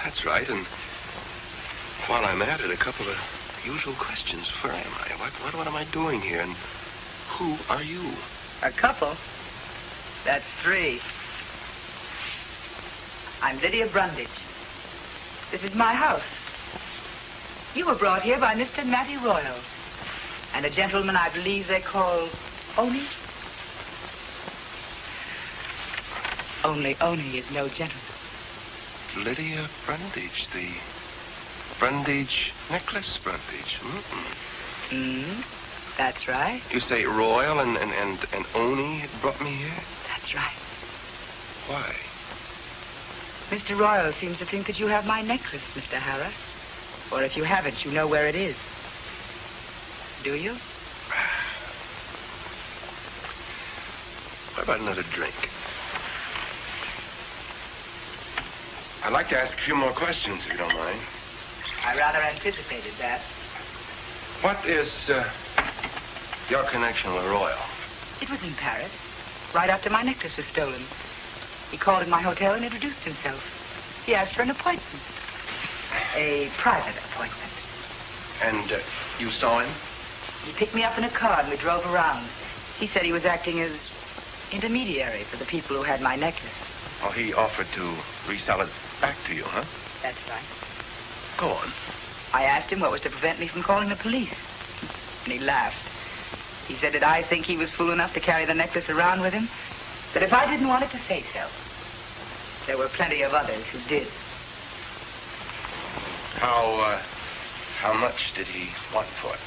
[SPEAKER 1] That's right, and while I'm at it, a couple of usual questions. Where am I? What am I doing here? And who are you?
[SPEAKER 6] A couple? That's 3. I'm Lydia Brundage. This is my house. You were brought here by Mr. Matty Royal and a gentleman I believe they call Oni. Only Oni is no gentleman.
[SPEAKER 1] Lydia Brundage, the Brundage necklace Brundage.
[SPEAKER 6] That's right.
[SPEAKER 1] You say Royal and Oni brought me here?
[SPEAKER 6] That's right.
[SPEAKER 1] Why?
[SPEAKER 6] Mr. Royal seems to think that you have my necklace, Mr. Harrah. Or if you haven't, you know where it is. Do you?
[SPEAKER 1] What about another drink? I'd like to ask a few more questions, if you don't mind.
[SPEAKER 6] I rather anticipated that.
[SPEAKER 1] What is your connection with Royal?
[SPEAKER 6] It was in Paris, right after my necklace was stolen. He called in my hotel and introduced himself. He asked for an appointment. A private appointment.
[SPEAKER 1] And you saw him?
[SPEAKER 6] He picked me up in a car and we drove around. He said he was acting as intermediary for the people who had my necklace.
[SPEAKER 1] Oh, he offered to resell it back to you, huh?
[SPEAKER 6] That's right.
[SPEAKER 1] Go on.
[SPEAKER 6] I asked him what was to prevent me from calling the police. And he laughed. He said that I think he was fool enough to carry the necklace around with him, that if I didn't want it to say so, there were plenty of others who did.
[SPEAKER 1] How much did he want for it?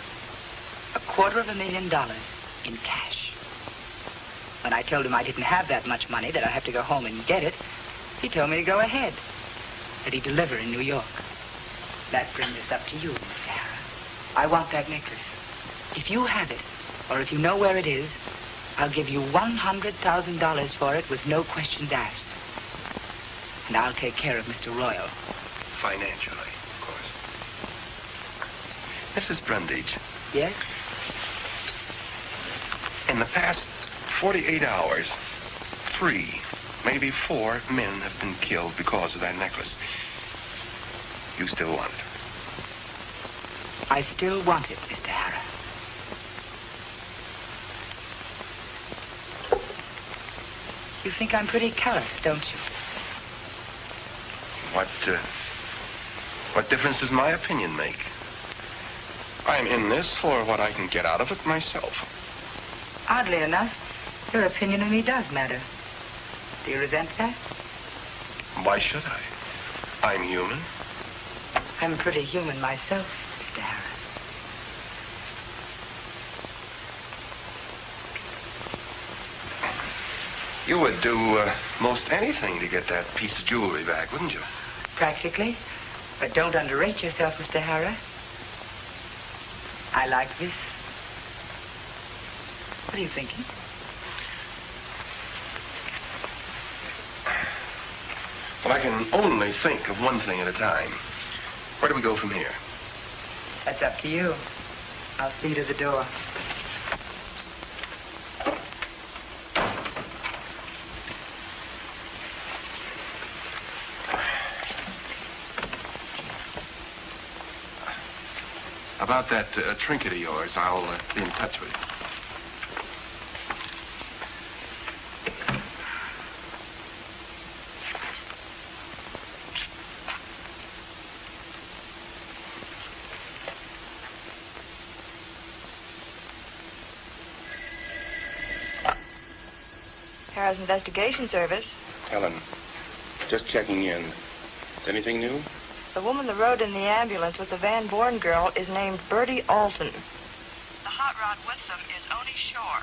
[SPEAKER 6] $250,000 in cash. When I told him I didn't have that much money, that I'd have to go home and get it, he told me to go ahead, that he'd deliver in New York. That brings us up to you, Mr. Harrah. I want that necklace. If you have it, or if you know where it is, I'll give you $100,000 for it with no questions asked. And I'll take care of Mr. Royal.
[SPEAKER 1] Financially, of course. Mrs. Brundage.
[SPEAKER 6] Yes?
[SPEAKER 1] In the past 48 hours, 3, maybe 4 men have been killed because of that necklace. You still want it?
[SPEAKER 6] I still want it, Mr. Harrah. You think I'm pretty callous, don't you?
[SPEAKER 1] What difference does my opinion make? I'm in this for what I can get out of it myself.
[SPEAKER 6] Oddly enough, your opinion of me does matter. Do you resent that?
[SPEAKER 1] Why should I? I'm human.
[SPEAKER 6] I'm pretty human myself, Mr. Harrah.
[SPEAKER 1] You would do most anything to get that piece of jewelry back, wouldn't you?
[SPEAKER 6] Practically. But don't underrate yourself, Mr. Harrah. I like this. What are you thinking?
[SPEAKER 1] Well, I can only think of one thing at a time. Where do we go from here?
[SPEAKER 6] That's up to you. I'll see you to the door.
[SPEAKER 1] About that trinket of yours, I'll be in touch with you.
[SPEAKER 10] Harrah's Investigation Service.
[SPEAKER 1] Helen, just checking in. Is anything new?
[SPEAKER 10] The woman that rode in the ambulance with the Van Born girl is named Bertie Alton. The hot rod with them is Oni Shore.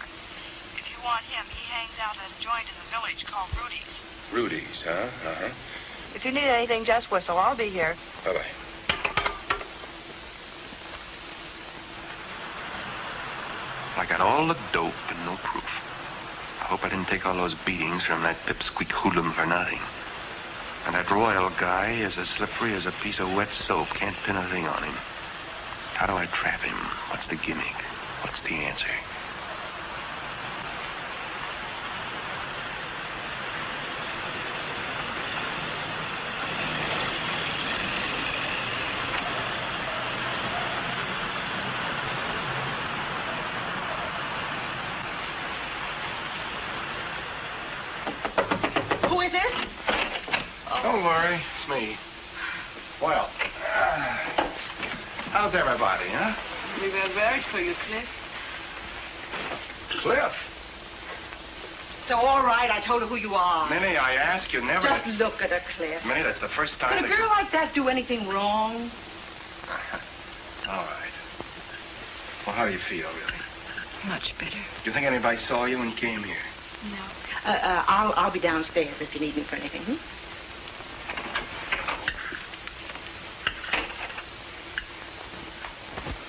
[SPEAKER 10] If you want him, he hangs out at a joint in the village called Rudy's.
[SPEAKER 1] Rudy's, huh? Uh-huh.
[SPEAKER 10] If you need anything, just whistle. I'll be here.
[SPEAKER 1] Bye-bye. I got all the dope and no proof. I hope I didn't take all those beatings from that pipsqueak hoodlum for nothing. And that Royal guy is as slippery as a piece of wet soap. Can't pin a thing on him. How do I trap him? What's the gimmick? What's the answer?
[SPEAKER 16] Who is it?
[SPEAKER 1] Don't worry, it's me. Well, how's everybody, huh?
[SPEAKER 10] We were worried for you, Cliff.
[SPEAKER 1] Cliff?
[SPEAKER 16] So, all right, I told her who you are.
[SPEAKER 1] Minnie, I ask you never
[SPEAKER 16] Just
[SPEAKER 1] to...
[SPEAKER 16] look at her, Cliff.
[SPEAKER 1] Minnie, that's the first time
[SPEAKER 16] Could a girl like that do anything wrong?
[SPEAKER 1] All right. Well, how do you feel, really?
[SPEAKER 13] Much better.
[SPEAKER 1] Do you think anybody saw you when you came here?
[SPEAKER 13] No.
[SPEAKER 14] I'll be downstairs if you need me for anything.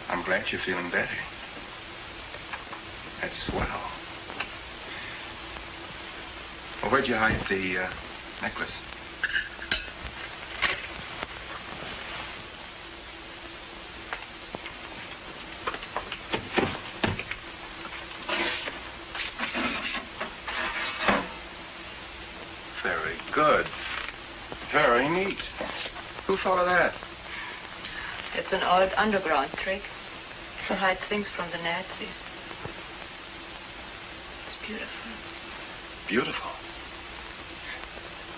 [SPEAKER 1] I'm glad you're feeling better. That's swell. Well, where'd you hide the necklace? Very good. Very neat. Who thought of that?
[SPEAKER 13] It's an old underground trick to hide things from the Nazis. It's beautiful.
[SPEAKER 1] Beautiful.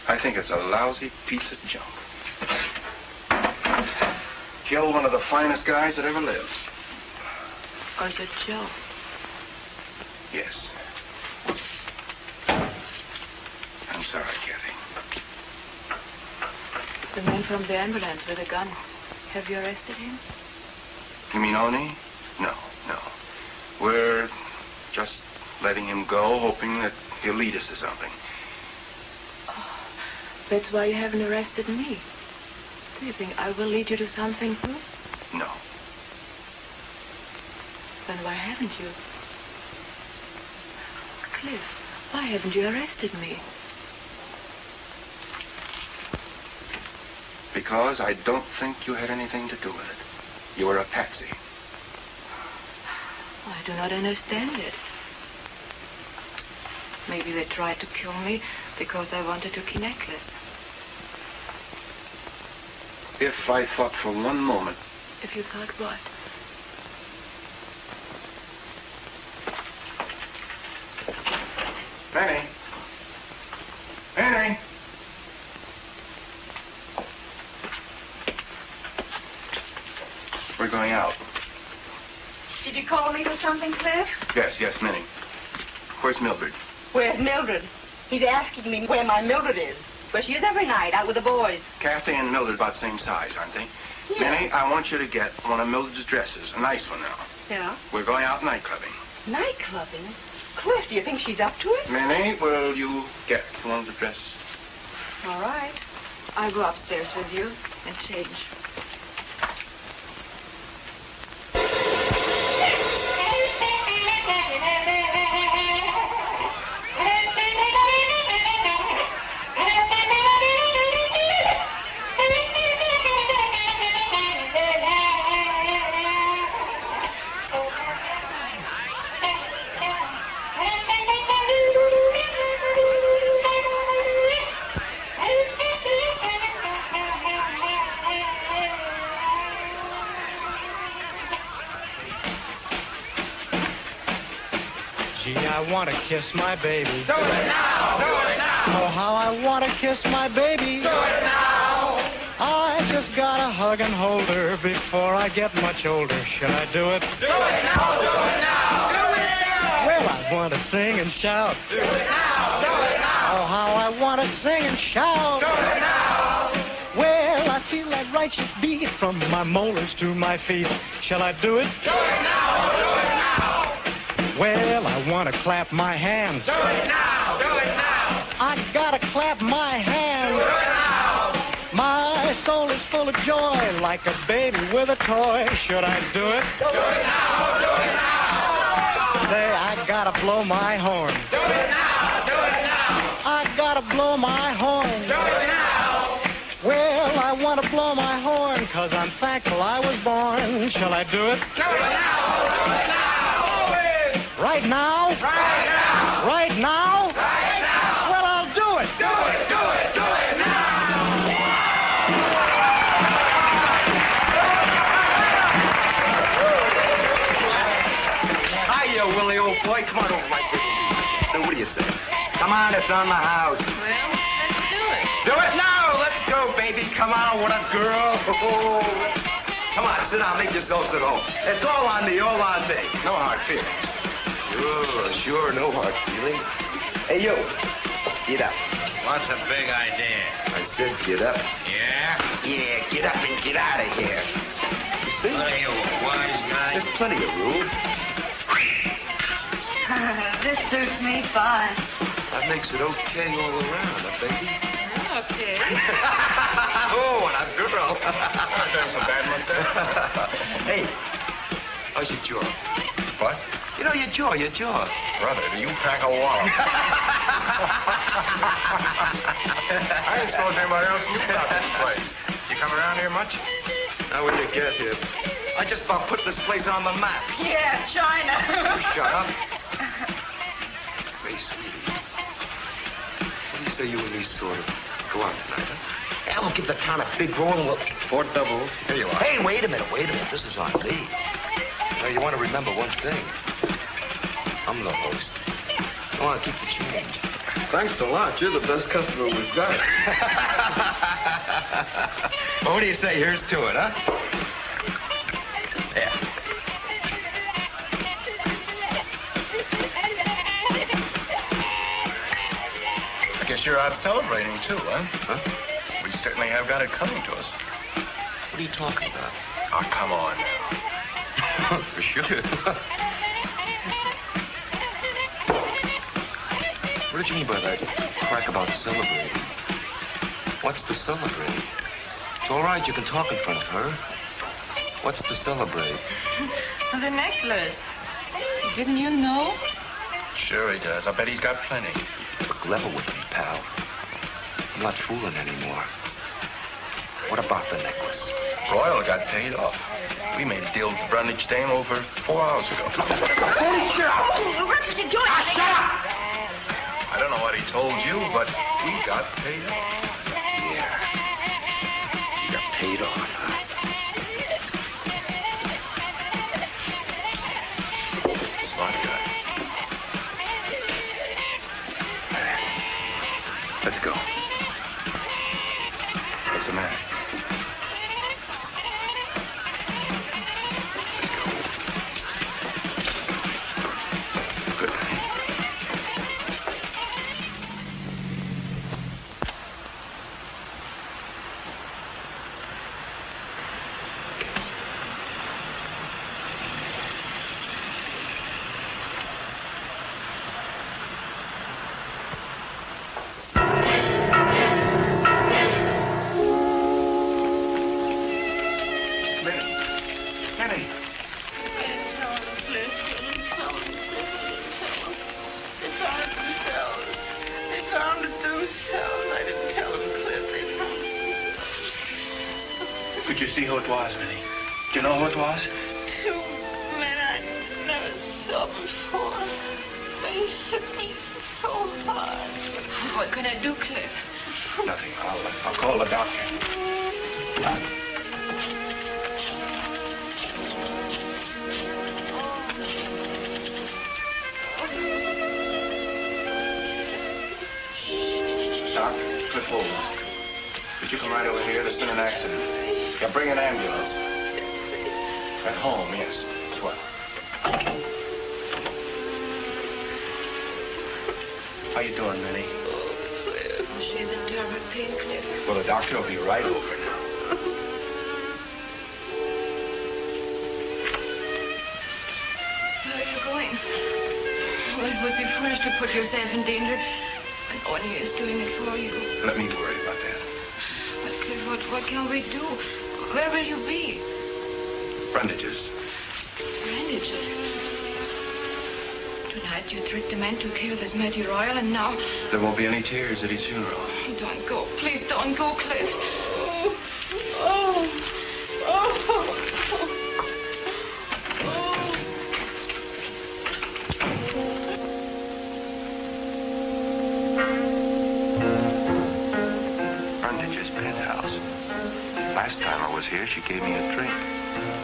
[SPEAKER 1] I think it's a lousy piece of junk. Killed one of the finest guys that ever lived.
[SPEAKER 13] Was it Joe?
[SPEAKER 1] Yes. I'm sorry, Kathy.
[SPEAKER 13] The man from the ambulance with a gun. Have you arrested him?
[SPEAKER 1] You mean Oni? No. We're just letting him go, hoping that he'll lead us to something.
[SPEAKER 13] Oh, that's why you haven't arrested me. Do you think I will lead you to something too?
[SPEAKER 1] No.
[SPEAKER 13] Then why haven't you? Cliff, why haven't you arrested me?
[SPEAKER 1] Because I don't think you had anything to do with it. You were a patsy.
[SPEAKER 13] I do not understand it. Maybe they tried to kill me because I wanted a key necklace.
[SPEAKER 1] If I thought for one moment...
[SPEAKER 13] If you thought what?
[SPEAKER 1] Penny. Penny. We're going out.
[SPEAKER 10] Did you call me for something, Cliff?
[SPEAKER 1] Yes, Minnie. Where's Mildred?
[SPEAKER 10] Where's Mildred? He's asking me where my Mildred is. Where she is every night, out with the boys.
[SPEAKER 1] Kathy and Mildred about the same size, aren't they?
[SPEAKER 10] Yeah.
[SPEAKER 1] Minnie, I want you to get one of Mildred's dresses. A nice one now.
[SPEAKER 10] Yeah?
[SPEAKER 1] We're going out night clubbing.
[SPEAKER 10] Night clubbing?
[SPEAKER 6] Cliff, do you think she's up to it?
[SPEAKER 3] Minnie, will you get one of the dresses?
[SPEAKER 13] All right. I'll go upstairs with you and change.
[SPEAKER 18] Gee, I want to kiss my baby.
[SPEAKER 11] Do it now! Do it now!
[SPEAKER 18] Oh, how I want to kiss my baby.
[SPEAKER 11] Do it now!
[SPEAKER 18] I just gotta hug and hold her before I get much older. Should I do it?
[SPEAKER 11] Do it now! Do it now! Do it now!
[SPEAKER 18] Well, I want to sing and shout.
[SPEAKER 11] Do it now! Do it now!
[SPEAKER 18] Oh, how I want to sing and shout.
[SPEAKER 11] Do it now!
[SPEAKER 18] Well, I feel that righteous beat from my molars to my feet. Shall I do it?
[SPEAKER 11] Do it now! Do it now!
[SPEAKER 18] Well, I want to clap my hands.
[SPEAKER 11] Do it now! Do it now!
[SPEAKER 18] I gotta clap my hands.
[SPEAKER 11] Do it now!
[SPEAKER 18] My soul is full of joy, like a baby with a toy. Should I do it?
[SPEAKER 11] Do it now! Do it now!
[SPEAKER 18] Say, I gotta blow my horn.
[SPEAKER 11] Do it now! Do it now!
[SPEAKER 18] I gotta blow my horn.
[SPEAKER 11] Do it now!
[SPEAKER 18] Well, I want to blow my horn, 'cause I'm thankful I was born. Shall I do it?
[SPEAKER 11] Do it now! Do it now!
[SPEAKER 18] Right now?
[SPEAKER 11] Right now!
[SPEAKER 18] Right now?
[SPEAKER 11] Right now!
[SPEAKER 18] Well, I'll do it.
[SPEAKER 11] Do it! Do it! Do it now!
[SPEAKER 12] Hiya, Willie, old boy. Come on over, my kid. So what do you say? Come on, it's on the house.
[SPEAKER 13] Well, let's do it.
[SPEAKER 12] Do it now! Let's go, baby. Come on, what a girl. Come on, sit down, make yourselves at home. It's all on me, all on me. No hard feelings. Sure, no hard feeling. Hey, you, get up.
[SPEAKER 20] What's a big idea?
[SPEAKER 12] I said get up.
[SPEAKER 20] Yeah?
[SPEAKER 12] Yeah, get up and get out of here. You see?
[SPEAKER 20] What are you, a wise guy?
[SPEAKER 12] There's plenty of room.
[SPEAKER 10] This suits me fine.
[SPEAKER 12] That makes it okay all around, huh, baby?
[SPEAKER 10] Okay.
[SPEAKER 12] Oh, and a girl.
[SPEAKER 3] I'm doing so bad myself.
[SPEAKER 12] Hey, how's your jaw?
[SPEAKER 3] What?
[SPEAKER 12] You know, your jaw.
[SPEAKER 3] Brother, do you pack a wallop? I ain't supposed anybody else knew about this place. You come around here much?
[SPEAKER 12] How did you get here? I just about put this place on the map.
[SPEAKER 10] Yeah, China.
[SPEAKER 12] You shut up. Hey, sweetie. What do you say you and me sort of go out tonight, huh? Yeah, we'll give the town a big roll and we'll...
[SPEAKER 3] 4 doubles. Here you are.
[SPEAKER 12] Hey, wait a minute. This is on me. Now, you want to remember one thing. I'm the host. I want to keep the change.
[SPEAKER 3] Thanks a lot. You're the best customer we've got.
[SPEAKER 12] Well, what do you say? Here's to it, huh? Yeah.
[SPEAKER 3] I guess you're out celebrating, too, huh? We certainly have got it coming to us.
[SPEAKER 12] What are you talking about?
[SPEAKER 3] Oh, come on now.
[SPEAKER 12] For sure. What did you mean by that crack about celebrating? What's to celebrate? It's all right, you can talk in front of her. What's to celebrate?
[SPEAKER 13] The necklace. Didn't you know?
[SPEAKER 3] Sure he does. I bet he's got plenty.
[SPEAKER 12] You're clever with me, pal. I'm not fooling anymore. What about the necklace?
[SPEAKER 3] Royal got paid off. We made a deal with the Brundage dame over 4 hours ago.
[SPEAKER 12] Holy shit!
[SPEAKER 10] What did you do?
[SPEAKER 12] Shut up!
[SPEAKER 3] I don't know what he told you, but we got paid off.
[SPEAKER 12] Yeah. You got paid off, huh?
[SPEAKER 3] Smart guy.
[SPEAKER 12] Let's go.
[SPEAKER 3] What's the matter?
[SPEAKER 12] Good night.
[SPEAKER 1] Could you see who it was, Minnie? Do you know who it was?
[SPEAKER 13] Two men I never saw before. They hit me so hard. What can I do, Cliff?
[SPEAKER 1] Nothing. I'll call the doctor. Doc, Cliff Holmes. Could you come right over here? There's been an accident. Yeah, bring an ambulance. At home, yes. Swell. How you doing, Minnie?
[SPEAKER 13] Oh, Cliff, she's in terrible pain, Cliff.
[SPEAKER 1] Well, the doctor will be right over now.
[SPEAKER 13] Where are you going? Well, it would be foolish to put yourself in danger when no one here is doing it for you.
[SPEAKER 1] Let me worry about that.
[SPEAKER 13] But, Cliff, what can we do? Where will you be?
[SPEAKER 1] Bandages.
[SPEAKER 13] Bandages? Tonight you tricked the man to kill this mighty royal, and now...
[SPEAKER 1] There won't be any tears at his funeral.
[SPEAKER 13] Don't go. Please don't go, Cliff.
[SPEAKER 1] Brandage's penthouse. Last time I was here, she gave me a drink.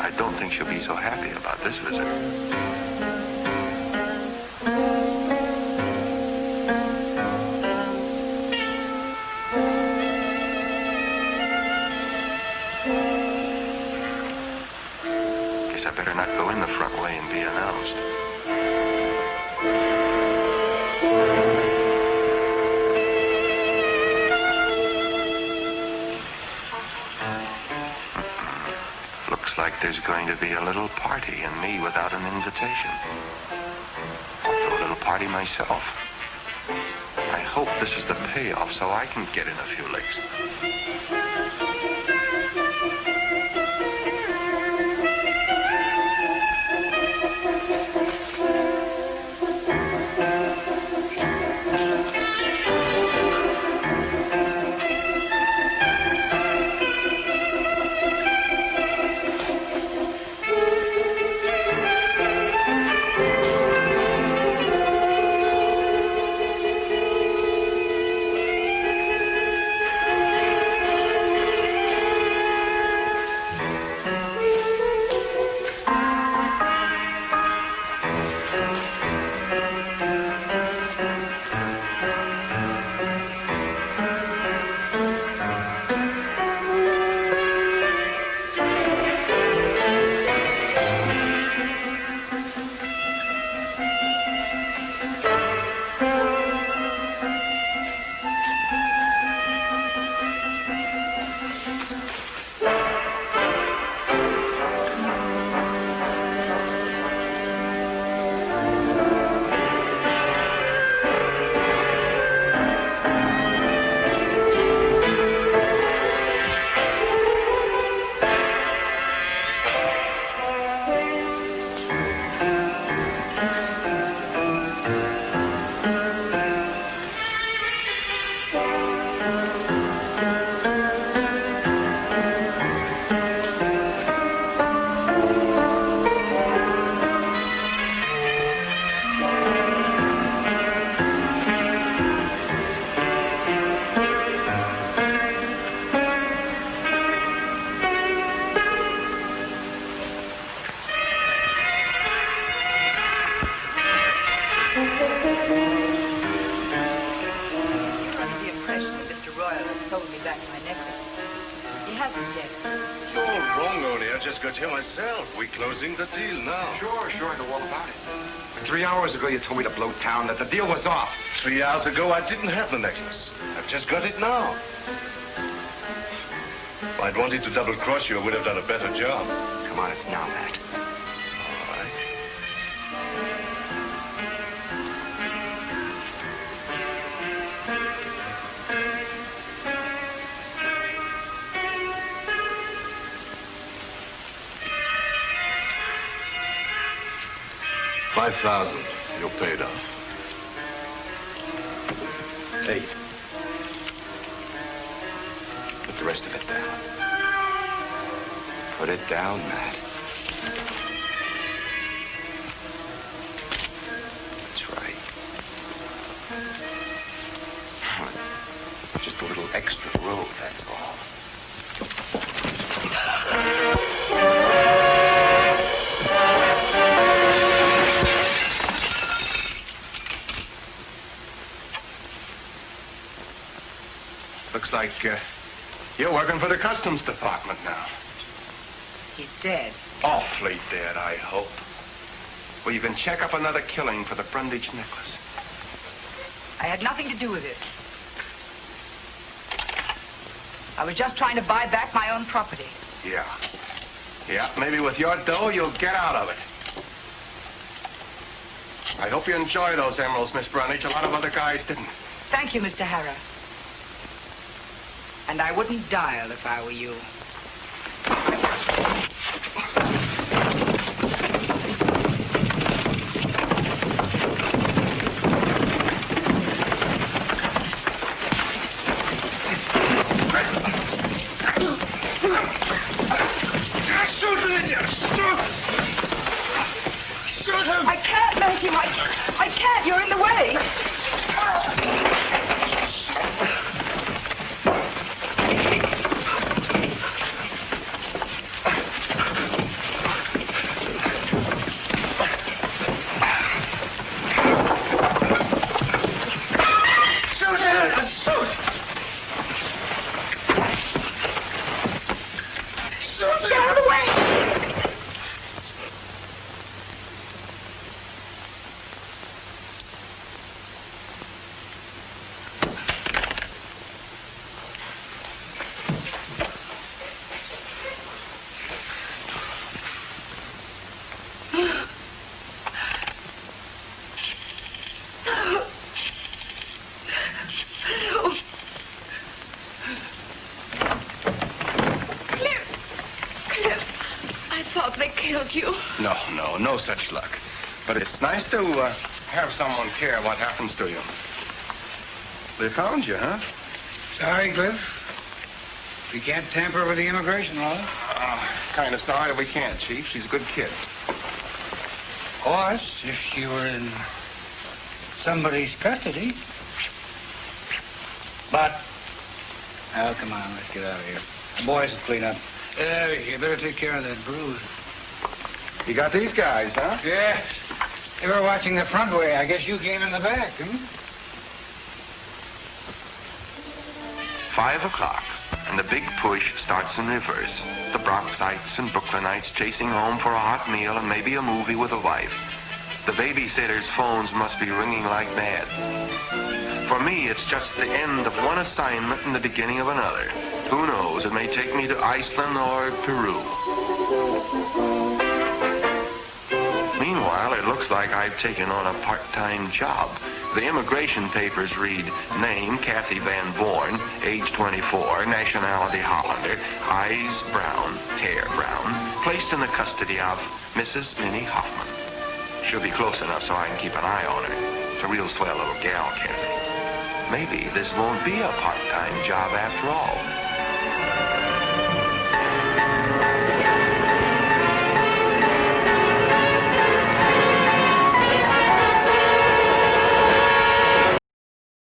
[SPEAKER 1] I don't think she'll be so happy about this visit. Guess I better not go in the front way and be announced. Looks like there's going to be a little party and me without an invitation. I'll throw a little party myself. I hope this is the payoff so I can get in a few licks.
[SPEAKER 17] We're closing the deal now.
[SPEAKER 3] Sure, I know all about it. 3 hours ago, you told me to blow town, that the deal was off.
[SPEAKER 17] 3 hours ago, I didn't have the necklace. I've just got it now. If I'd wanted to double-cross you, I would have done a better job.
[SPEAKER 12] Come on, it's now, Matt.
[SPEAKER 17] All right. $5,000. You're paid off.
[SPEAKER 12] 8. Put the rest of it down. Put it down, Matt. That's right. Just a little extra road, that's all.
[SPEAKER 1] Looks like you're working for the Customs Department now.
[SPEAKER 6] He's dead.
[SPEAKER 1] Awfully dead, I hope. Well, you can check up another killing for the Brundage necklace.
[SPEAKER 6] I had nothing to do with this. I was just trying to buy back my own property.
[SPEAKER 1] Yeah. Yeah, maybe with your dough, you'll get out of it. I hope you enjoy those emeralds, Miss Brundage. A lot of other guys didn't.
[SPEAKER 6] Thank you, Mr. Harrah. And I wouldn't dial if I were you.
[SPEAKER 11] Shoot him! Shoot him!
[SPEAKER 6] I can't make him. I can't. You're in the way.
[SPEAKER 1] No such luck. But it's nice to have someone care what happens to you. They found you, huh?
[SPEAKER 2] Sorry, Cliff. We can't tamper with the immigration law.
[SPEAKER 1] Kind of sorry we can't, Chief. She's a good kid.
[SPEAKER 2] Of course, if she were in somebody's custody. But, oh, come on, let's get out of here. The boys will clean up. You better take care of that bruise.
[SPEAKER 1] You got these guys, huh?
[SPEAKER 2] Yeah. They were watching the front way. I guess you came in the back, hmm?
[SPEAKER 1] 5 o'clock, and the big push starts in reverse. The Bronxites and Brooklynites chasing home for a hot meal and maybe a movie with a wife. The babysitter's phones must be ringing like mad. For me, it's just the end of one assignment and the beginning of another. Who knows? It may take me to Iceland or Peru. Meanwhile, it looks like I've taken on a part-time job. The immigration papers read, name, Kathy Van Born, age 24, nationality Hollander, eyes brown, hair brown, placed in the custody of Mrs. Minnie Hoffman. She'll be close enough so I can keep an eye on her. It's a real swell little gal, Kathy. Maybe this won't be a part-time job after all.